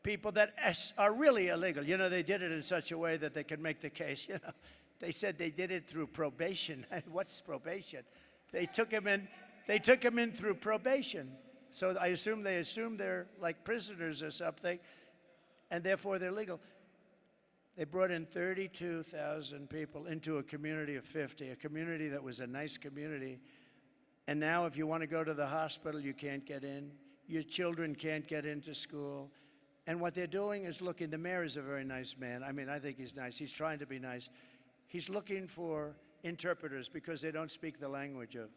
people that are really illegal. You know, they did it in such a way that they could make the case. You know, they said they did it through probation. What's probation? They took him in through probation. So I assume they're like prisoners or something, and therefore they're legal. They brought in 32,000 people into a community of 50, a community that was a nice community. And now if you want to go to the hospital, you can't get in. Your children can't get into school. And what they're doing is looking, the mayor is a very nice man. I mean, I think he's nice. He's trying to be nice. He's looking for interpreters because they don't speak the language of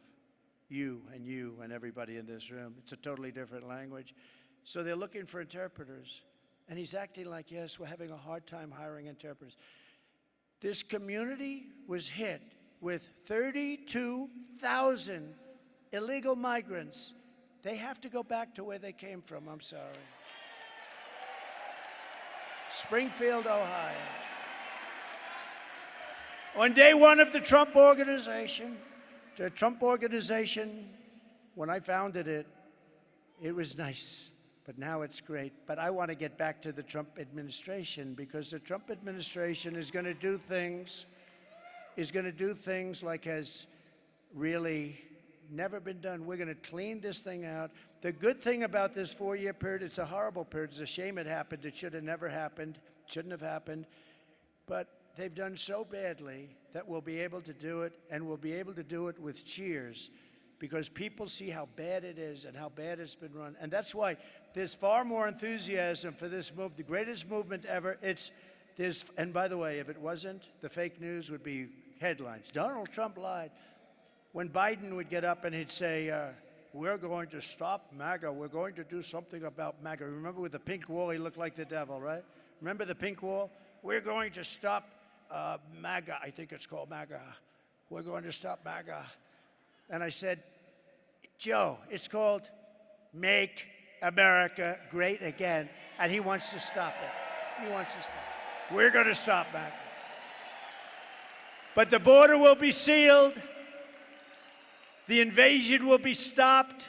you and everybody in this room. It's a totally different language. So they're looking for interpreters. And he's acting like, yes, we're having a hard time hiring interpreters. This community was hit with 32,000 illegal migrants. They have to go back to where they came from. I'm sorry. Springfield, Ohio. On day 1 of the Trump Organization, when I founded it, it was nice, but now it's great. But I want to get back to the Trump administration, because the Trump administration is going to do things like has really never been done. We're going to clean this thing out. The good thing about this 4-year period, it's a horrible period. It's a shame it happened. It should have never happened. Shouldn't have happened. But they've done so badly that we'll be able to do it, and we'll be able to do it with cheers, because people see how bad it is and how bad it's been run. And that's why there's far more enthusiasm for this move, the greatest movement ever. And by the way, if it wasn't, the fake news would be headlines. Donald Trump lied. When Biden would get up and he'd say, we're going to stop MAGA. We're going to do something about MAGA. Remember with the pink wall, he looked like the devil, right? Remember the pink wall? We're going to stop MAGA. I think it's called MAGA. We're going to stop MAGA. And I said, Joe, it's called Make America Great Again. And he wants to stop it. He wants to stop it. We're going to stop MAGA. But the border will be sealed. The invasion will be stopped.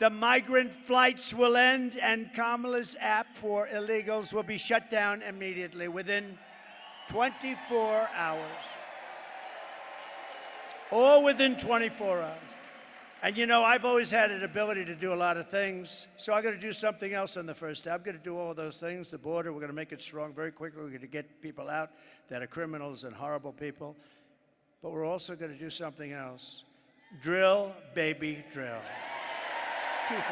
The migrant flights will end, and Kamala's app for illegals will be shut down immediately within 24 hours. All within 24 hours. And you know, I've always had an ability to do a lot of things, so I'm going to do something else on the first day. I'm going to do all those things. The border, we're going to make it strong very quickly. We're going to get people out that are criminals and horrible people. But we're also going to do something else. Drill, baby, drill. 2 things.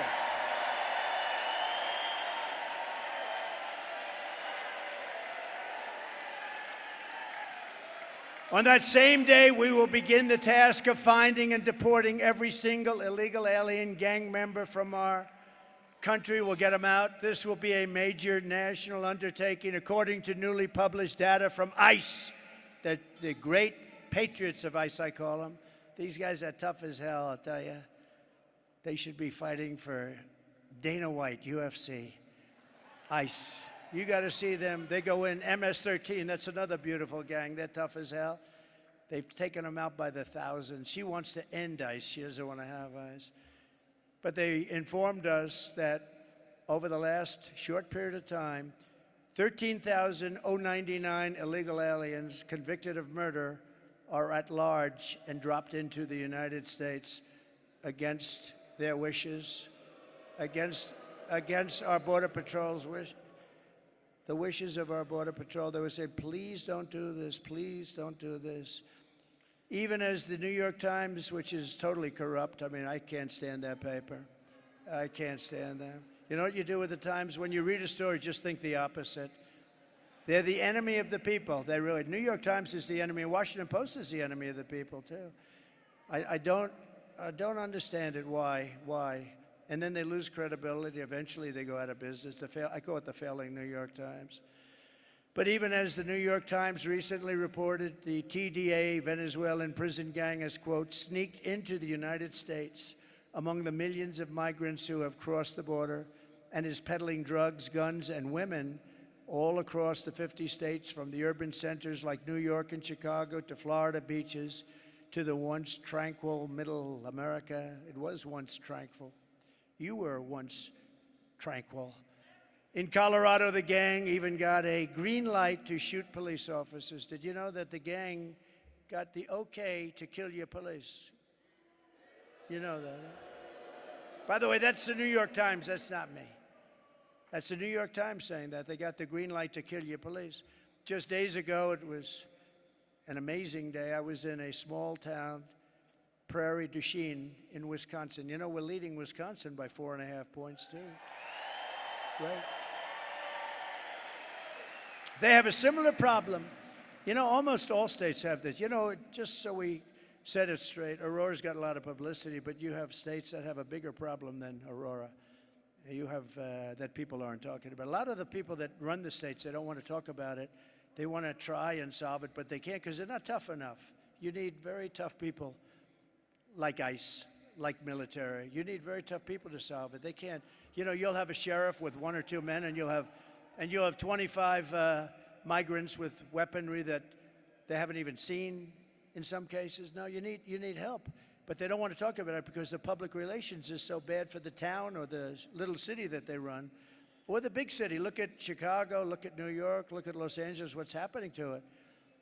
On that same day, we will begin the task of finding and deporting every single illegal alien gang member from our country. We'll get them out. This will be a major national undertaking, according to newly published data from ICE, the great patriots of ICE, I call them. These guys are tough as hell, I'll tell you. They should be fighting for Dana White, UFC, ICE. You got to see them. They go in MS-13. That's another beautiful gang. They're tough as hell. They've taken them out by the thousands. She wants to end ICE. She doesn't want to have ICE. But they informed us that over the last short period of time, 13,099 illegal aliens convicted of murder are at large and dropped into the United States against their wishes, against our Border Patrol's wish, the wishes of our Border Patrol. They would say, please don't do this, please don't do this. Even as the New York Times, which is totally corrupt, I mean, I can't stand that paper. I can't stand them. You know what you do with the Times? When you read a story, just think the opposite. They're the enemy of the people. They really, New York Times is the enemy. Washington Post is the enemy of the people, too. I don't understand it. Why? And then they lose credibility. Eventually, they go out of business. I call it the failing New York Times. But even as the New York Times recently reported, the TDA Venezuelan prison gang has, quote, sneaked into the United States among the millions of migrants who have crossed the border and is peddling drugs, guns, and women all across the 50 states, from the urban centers like New York and Chicago to Florida beaches to the once tranquil middle America. It was once tranquil. You were once tranquil. In Colorado, the gang even got a green light to shoot police officers. Did you know that the gang got the okay to kill your police? You know that, right? By the way, that's the New York Times. That's not me. That's the New York Times saying that. They got the green light to kill your police. Just days ago, it was an amazing day. I was in a small town, Prairie du Chien in Wisconsin. You know, we're leading Wisconsin by 4.5 points, too. Right? They have a similar problem. You know, almost all states have this. You know, just so we set it straight, Aurora's got a lot of publicity, but you have states that have a bigger problem than Aurora. You have that people aren't talking about. A lot of the people that run the states, they don't want to talk about it. They want to try and solve it, but they can't because they're not tough enough. You need very tough people like ICE, like military. You need very tough people to solve it. They can't. You know, you'll have a sheriff with 1 or 2 men, and you'll have 25 migrants with weaponry that they haven't even seen in some cases. No, you need help. But they don't want to talk about it because the public relations is so bad for the town or the little city that they run, or the big city. Look at Chicago, look at New York, look at Los Angeles, what's happening to it.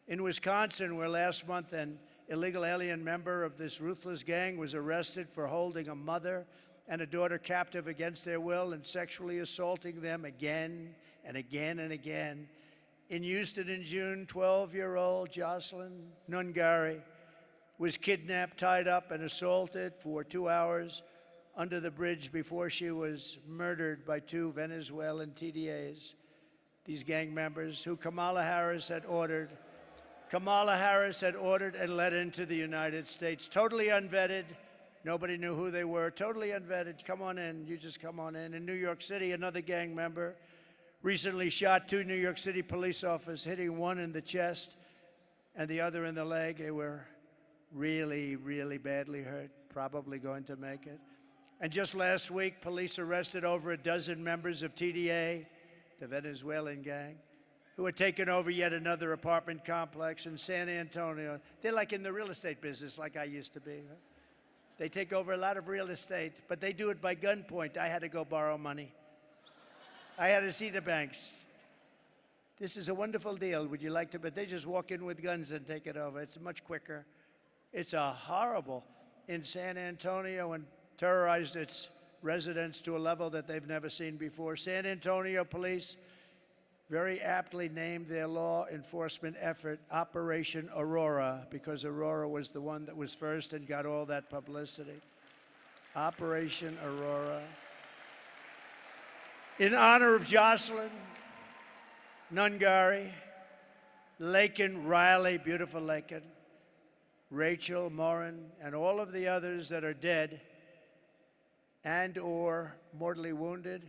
In Wisconsin, where last month an illegal alien member of this ruthless gang was arrested for holding a mother and a daughter captive against their will and sexually assaulting them again and again and again. In Houston in June, 12-year-old Jocelyn Nungari was kidnapped, tied up, and assaulted for 2 hours under the bridge before she was murdered by 2 Venezuelan TDAs, these gang members who Kamala Harris had ordered and let into the United States. Totally unvetted. Nobody knew who they were. Totally unvetted. Come on in. You just come on in. In New York City, another gang member recently shot 2 New York City police officers, hitting one in the chest and the other in the leg. They were really, really badly hurt, probably going to make it. And just last week, police arrested over a dozen members of TDA, the Venezuelan gang, who had taken over yet another apartment complex in San Antonio. They're like in the real estate business, like I used to be. Right? They take over a lot of real estate, but they do it by gunpoint. I had to go borrow money. I had to see the banks. This is a wonderful deal. Would you like to? But they just walk in with guns and take it over. It's much quicker. It's a horrible in San Antonio and terrorized its residents to a level that they've never seen before. San Antonio police very aptly named their law enforcement effort Operation Aurora because Aurora was the one that was first and got all that publicity. Operation Aurora. In honor of Jocelyn Nungari, Laken Riley, beautiful Laken, Rachel Morin, and all of the others that are dead and or mortally wounded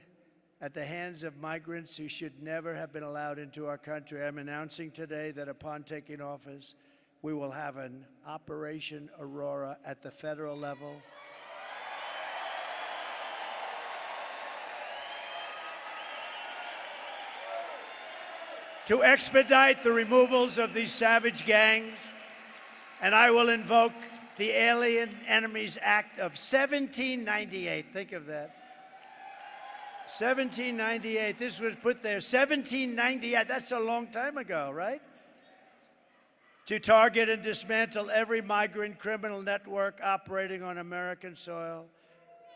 at the hands of migrants who should never have been allowed into our country. I'm announcing today that upon taking office, we will have an Operation Aurora at the federal level. to expedite the removals of these savage gangs, and I will invoke the Alien Enemies Act of 1798. Think of that. 1798. This was put there. 1798. That's a long time ago, right? To target and dismantle every migrant criminal network operating on American soil.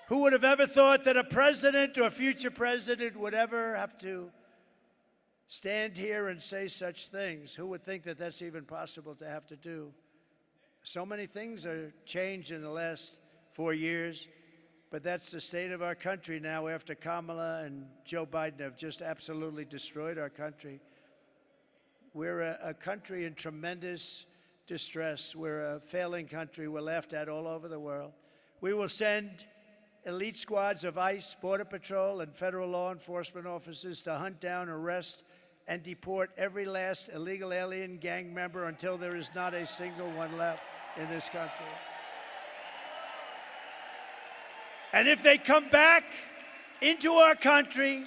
Who would have ever thought that a president or a future president would ever have to stand here and say such things? Who would think that that's even possible to have to do? So many things are changed in the last 4 years, but that's the state of our country now after Kamala and Joe Biden have just absolutely destroyed our country. We're a country in tremendous distress. We're a failing country. We're laughed at all over the world. We will send elite squads of ICE, Border Patrol, and federal law enforcement officers to hunt down, arrest, and deport every last illegal alien gang member until there is not a single one left in this country. And if they come back into our country,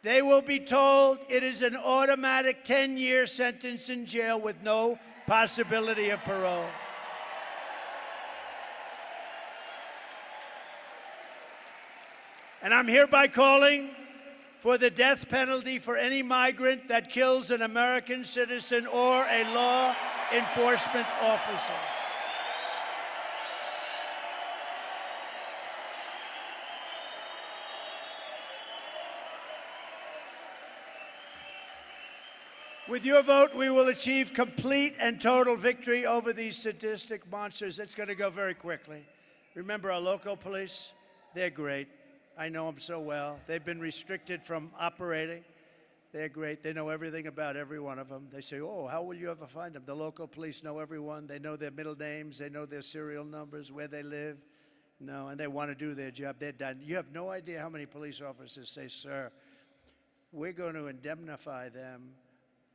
they will be told it is an automatic 10-year sentence in jail with no possibility of parole. And I'm hereby calling for the death penalty for any migrant that kills an American citizen or a law enforcement officer. With your vote, we will achieve complete and total victory over these sadistic monsters. It's going to go very quickly. Remember our local police? They're great. I know them so well. They've been restricted from operating. They're great. They know everything about every one of them. They say, oh, how will you ever find them? The local police know everyone. They know their middle names. They know their serial numbers, where they live. No, and they want to do their job. They're done. You have no idea how many police officers say, sir, we're going to indemnify them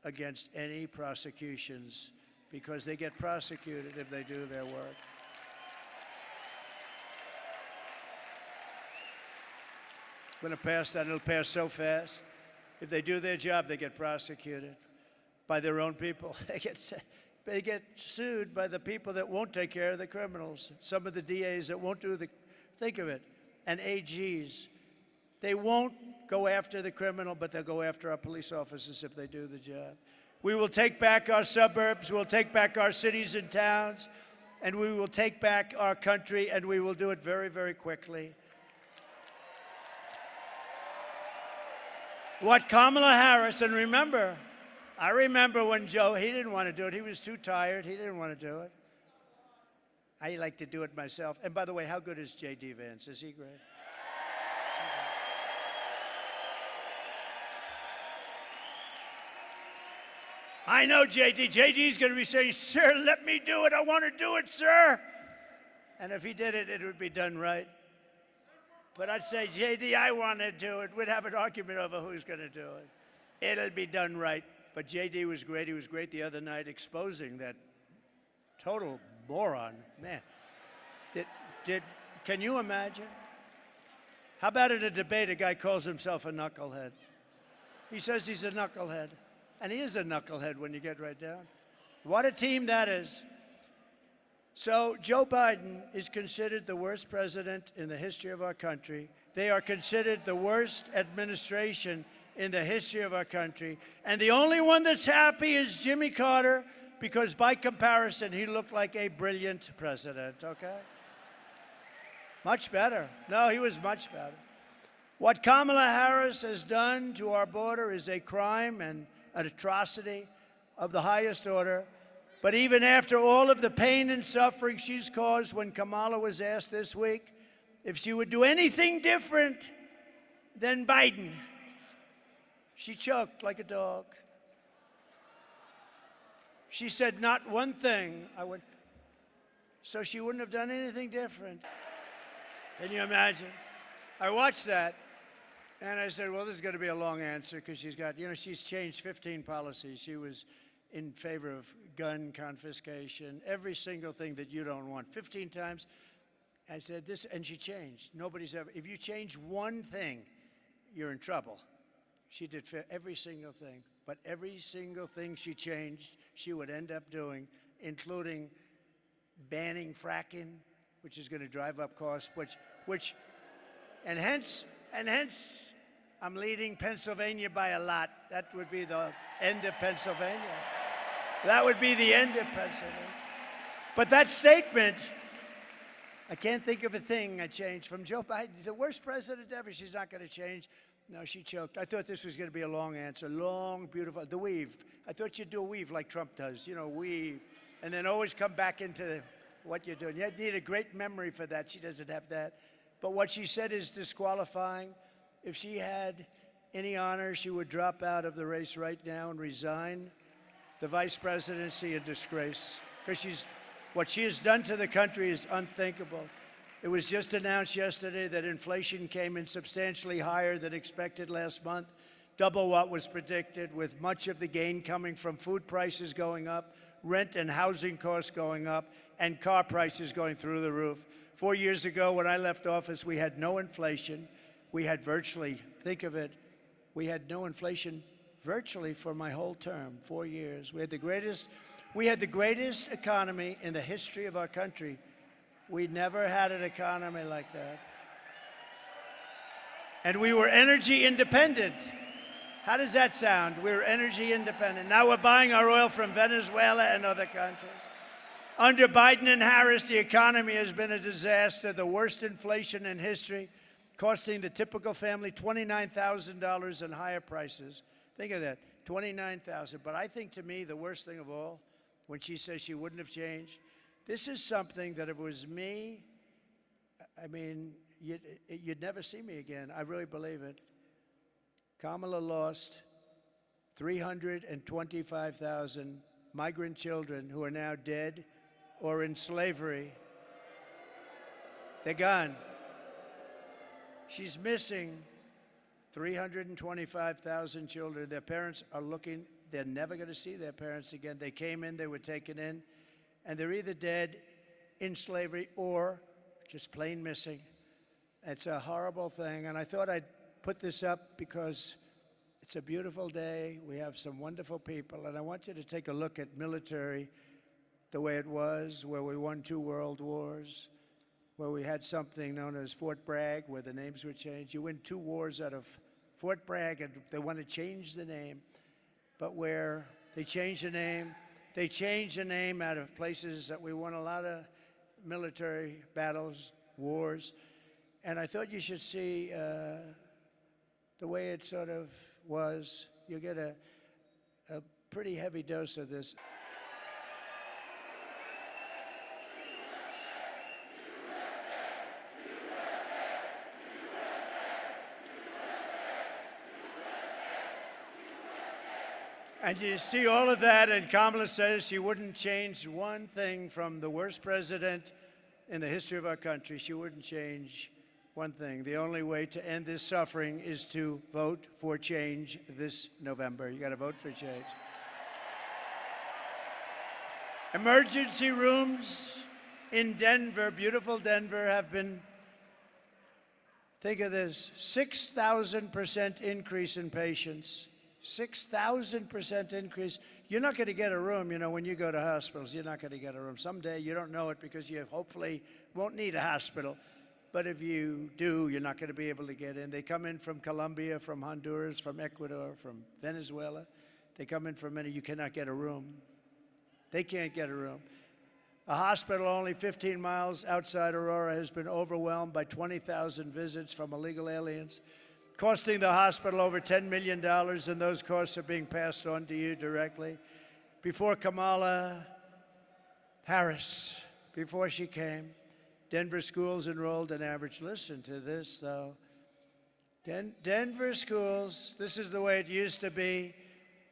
against any prosecutions because they get prosecuted if they do their work. We're going to pass that. It'll pass so fast. If they do their job, they get prosecuted by their own people. They get sued by the people that won't take care of the criminals. Some of the DAs that won't do the, think of it, and AGs. They won't go after the criminal, but they'll go after our police officers if they do the job. We will take back our suburbs, we'll take back our cities and towns, and we will take back our country, and we will do it very, very quickly. What Kamala Harris, and remember, I remember when Joe, he didn't want to do it. He was too tired. He didn't want to do it. I like to do it myself. And by the way, how good is J.D. Vance? Is he great? I know J.D. J.D.'s going to be saying, sir, let me do it. I want to do it, sir. And if he did it, it would be done right. But I'd say, J.D., I want to do it. We'd have an argument over who's going to do it. It'll be done right. But J.D. was great. He was great the other night exposing that total moron. Man, can you imagine? How about in a debate, a guy calls himself a knucklehead? He says he's a knucklehead. And he is a knucklehead when you get right down. What a team that is. So Joe Biden is considered the worst president in the history of our country. They are considered the worst administration in the history of our country. And the only one that's happy is Jimmy Carter, because by comparison, he looked like a brilliant president, okay? Much better. No, he was much better. What Kamala Harris has done to our border is a crime and an atrocity of the highest order. But even after all of the pain and suffering she's caused, when Kamala was asked this week if she would do anything different than Biden, she choked like a dog. She said, not one thing. So she wouldn't have done anything different. Can you imagine? I watched that. And I said, well, this is going to be a long answer because she's got, she's changed 15 policies. She was in favor of gun confiscation, every single thing that you don't want, 15 times. I said this, and she changed. Nobody's ever, if you change one thing, you're in trouble. She did every single thing. But every single thing she changed, she would end up doing, including banning fracking, which is going to drive up costs, and hence, I'm leading Pennsylvania by a lot. That would be the end of Pennsylvania. That would be the end of Pennsylvania. But that statement, I can't think of a thing I changed from Joe Biden, the worst president ever. She's not going to change. No, she choked. I thought this was going to be a long answer. Long, beautiful. The weave. I thought you'd do a weave like Trump does. You know, weave. And then always come back into what you're doing. You need a great memory for that. She doesn't have that. But what she said is disqualifying. If she had any honor, she would drop out of the race right now and resign the vice presidency in disgrace. Because what she has done to the country is unthinkable. It was just announced yesterday that inflation came in substantially higher than expected last month, double what was predicted, with much of the gain coming from food prices going up, rent and housing costs going up, and car prices going through the roof. 4 years ago, when I left office, we had no inflation. We had virtually, think of it, we had no inflation virtually for my whole term, 4 years. We had the greatest economy in the history of our country. We never had an economy like that. And we were energy independent. How does that sound? We were energy independent. Now we're buying our oil from Venezuela and other countries. Under Biden and Harris, the economy has been a disaster, the worst inflation in history, costing the typical family $29,000 and higher prices. Think of that, $29,000. But I think, to me, the worst thing of all, when she says she wouldn't have changed, this is something that if it was me, I mean, you'd never see me again. I really believe it. Kamala lost 325,000 migrant children who are now dead or in slavery. They're gone. She's missing 325,000 children. Their parents are looking. They're never going to see their parents again. They came in, they were taken in, and they're either dead, in slavery, or just plain missing. It's a horrible thing, and I thought I'd put this up because it's a beautiful day. We have some wonderful people, and I want you to take a look at military the way it was, where we won 2 world wars, where we had something known as Fort Bragg, where the names were changed. You win 2 wars out of Fort Bragg, and they want to change the name, but where they changed the name, they changed the name out of places that we won a lot of military battles, wars, and I thought you should see the way it sort of was. You'll get a pretty heavy dose of this. And you see all of that, and Kamala says she wouldn't change one thing from the worst president in the history of our country. She wouldn't change one thing. The only way to end this suffering is to vote for change this November. You got to vote for change. Emergency rooms in Denver, beautiful Denver, have been, think of this, 6,000% increase in patients. 6,000% increase. You're not going to get a room, you know, when you go to hospitals. You're not going to get a room. Someday you don't know it because you hopefully won't need a hospital. But if you do, you're not going to be able to get in. They come in from Colombia, from Honduras, from Ecuador, from Venezuela. They come in from many. You cannot get a room. They can't get a room. A hospital only 15 miles outside Aurora has been overwhelmed by 20,000 visits from illegal aliens, costing the hospital over $10 million, and those costs are being passed on to you directly. Before Kamala Harris, before she came, Denver schools enrolled an average, listen to this though, Denver schools, this is the way it used to be,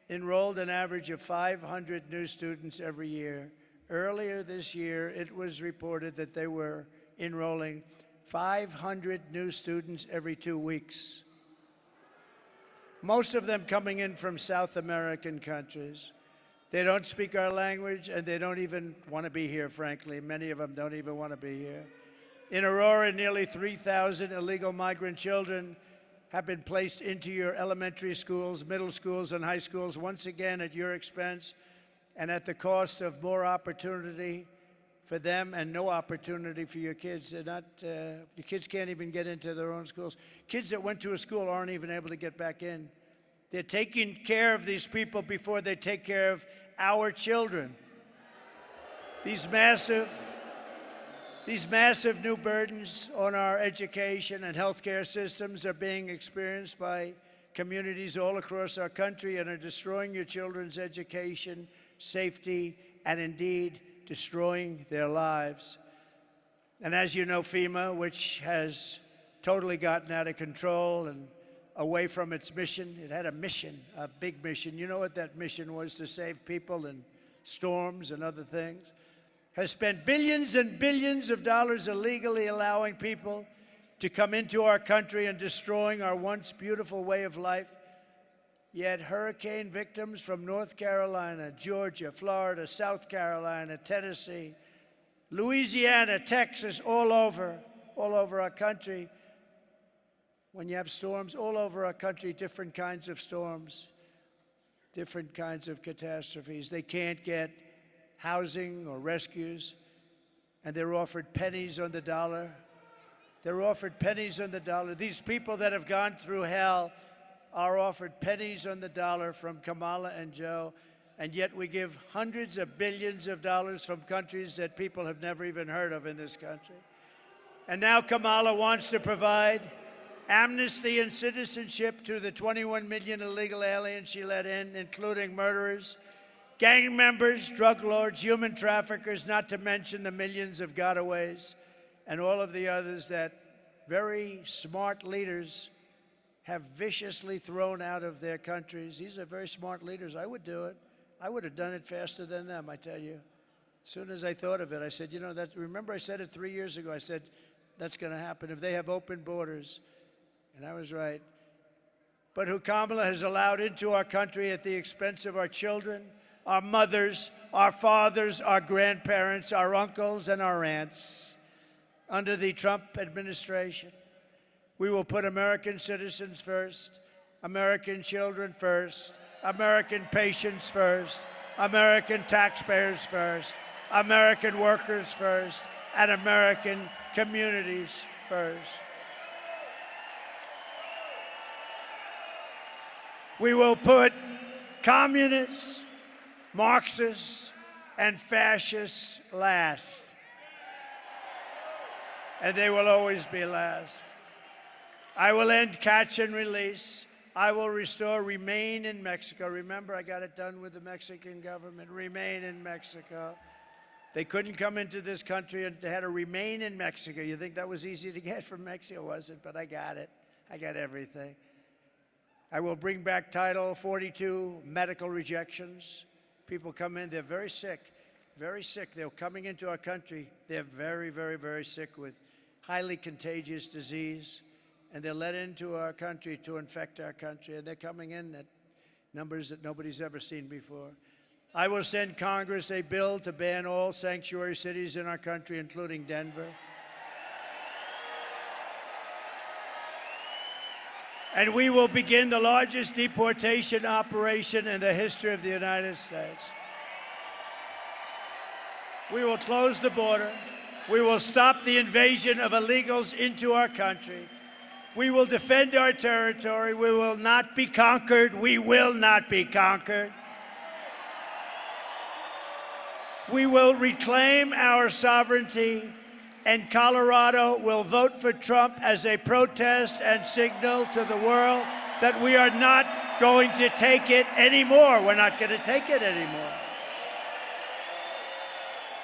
enrolled an average of 500 new students every year. Earlier this year, it was reported that they were enrolling 500 new students every 2 weeks. Most of them coming in from South American countries. They don't speak our language, and they don't even want to be here, frankly. Many of them don't even want to be here. In Aurora, nearly 3,000 illegal migrant children have been placed into your elementary schools, middle schools, and high schools, once again at your expense and at the cost of more opportunity for them and no opportunity for your kids. They're not, your kids can't even get into their own schools. Kids that went to a school aren't even able to get back in. They're taking care of these people before they take care of our children. These massive new burdens on our education and healthcare systems are being experienced by communities all across our country and are destroying your children's education, safety, and indeed destroying their lives. And as you know, FEMA, which has totally gotten out of control and away from its mission, it had a mission, a big mission. You know what that mission was? To save people in storms and other things. Has spent billions and billions of dollars illegally allowing people to come into our country and destroying our once beautiful way of life. Yet hurricane victims from North Carolina, Georgia, Florida, South Carolina, Tennessee, Louisiana, Texas, all over our country. When you have storms all over our country, different kinds of storms, different kinds of catastrophes, they can't get housing or rescues, and they're offered pennies on the dollar. They're offered pennies on the dollar. These people that have gone through hell are offered pennies on the dollar from Kamala and Joe, and yet we give hundreds of billions of dollars from countries that people have never even heard of in this country. And now Kamala wants to provide amnesty and citizenship to the 21 million illegal aliens she let in, including murderers, gang members, drug lords, human traffickers, not to mention the millions of gotaways and all of the others that very smart leaders have viciously thrown out of their countries. These are very smart leaders. I would do it. I would have done it faster than them, I tell you. As soon as I thought of it, I said, you know, remember I said it 3 years ago. I said, that's going to happen if they have open borders. And I was right. But who Kamala has allowed into our country at the expense of our children, our mothers, our fathers, our grandparents, our uncles, and our aunts. Under the Trump administration, we will put American citizens first, American children first, American patients first, American taxpayers first, American workers first, and American communities first. We will put communists, Marxists, and fascists last. And they will always be last. I will end catch and release. I will restore remain in Mexico. Remember, I got it done with the Mexican government. Remain in Mexico. They couldn't come into this country and they had to remain in Mexico. You think that was easy to get from Mexico? It wasn't, but I got it. I got everything. I will bring back Title 42 medical rejections. People come in, they're very sick, very sick. They're coming into our country. They're very, very, very sick with highly contagious disease. And they're let into our country to infect our country. And they're coming in at numbers that nobody's ever seen before. I will send Congress a bill to ban all sanctuary cities in our country, including Denver. And we will begin the largest deportation operation in the history of the United States. We will close the border. We will stop the invasion of illegals into our country. We will defend our territory. We will not be conquered. We will not be conquered. We will reclaim our sovereignty, and Colorado will vote for Trump as a protest and signal to the world that we are not going to take it anymore. We're not going to take it anymore.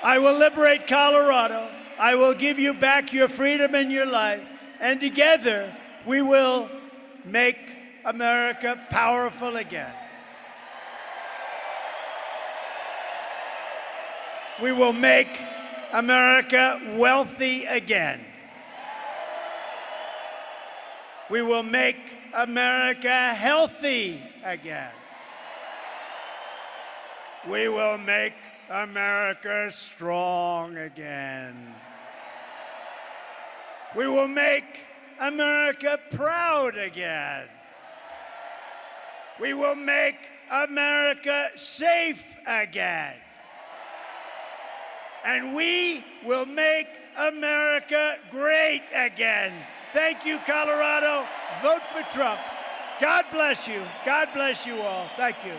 I will liberate Colorado. I will give you back your freedom and your life. And together, we will make America powerful again. We will make America wealthy again. We will make America healthy again. We will make America strong again. We will make America proud again. We will make America safe again. And we will make America great again. Thank you, Colorado. Vote for Trump. God bless you. God bless you all. Thank you.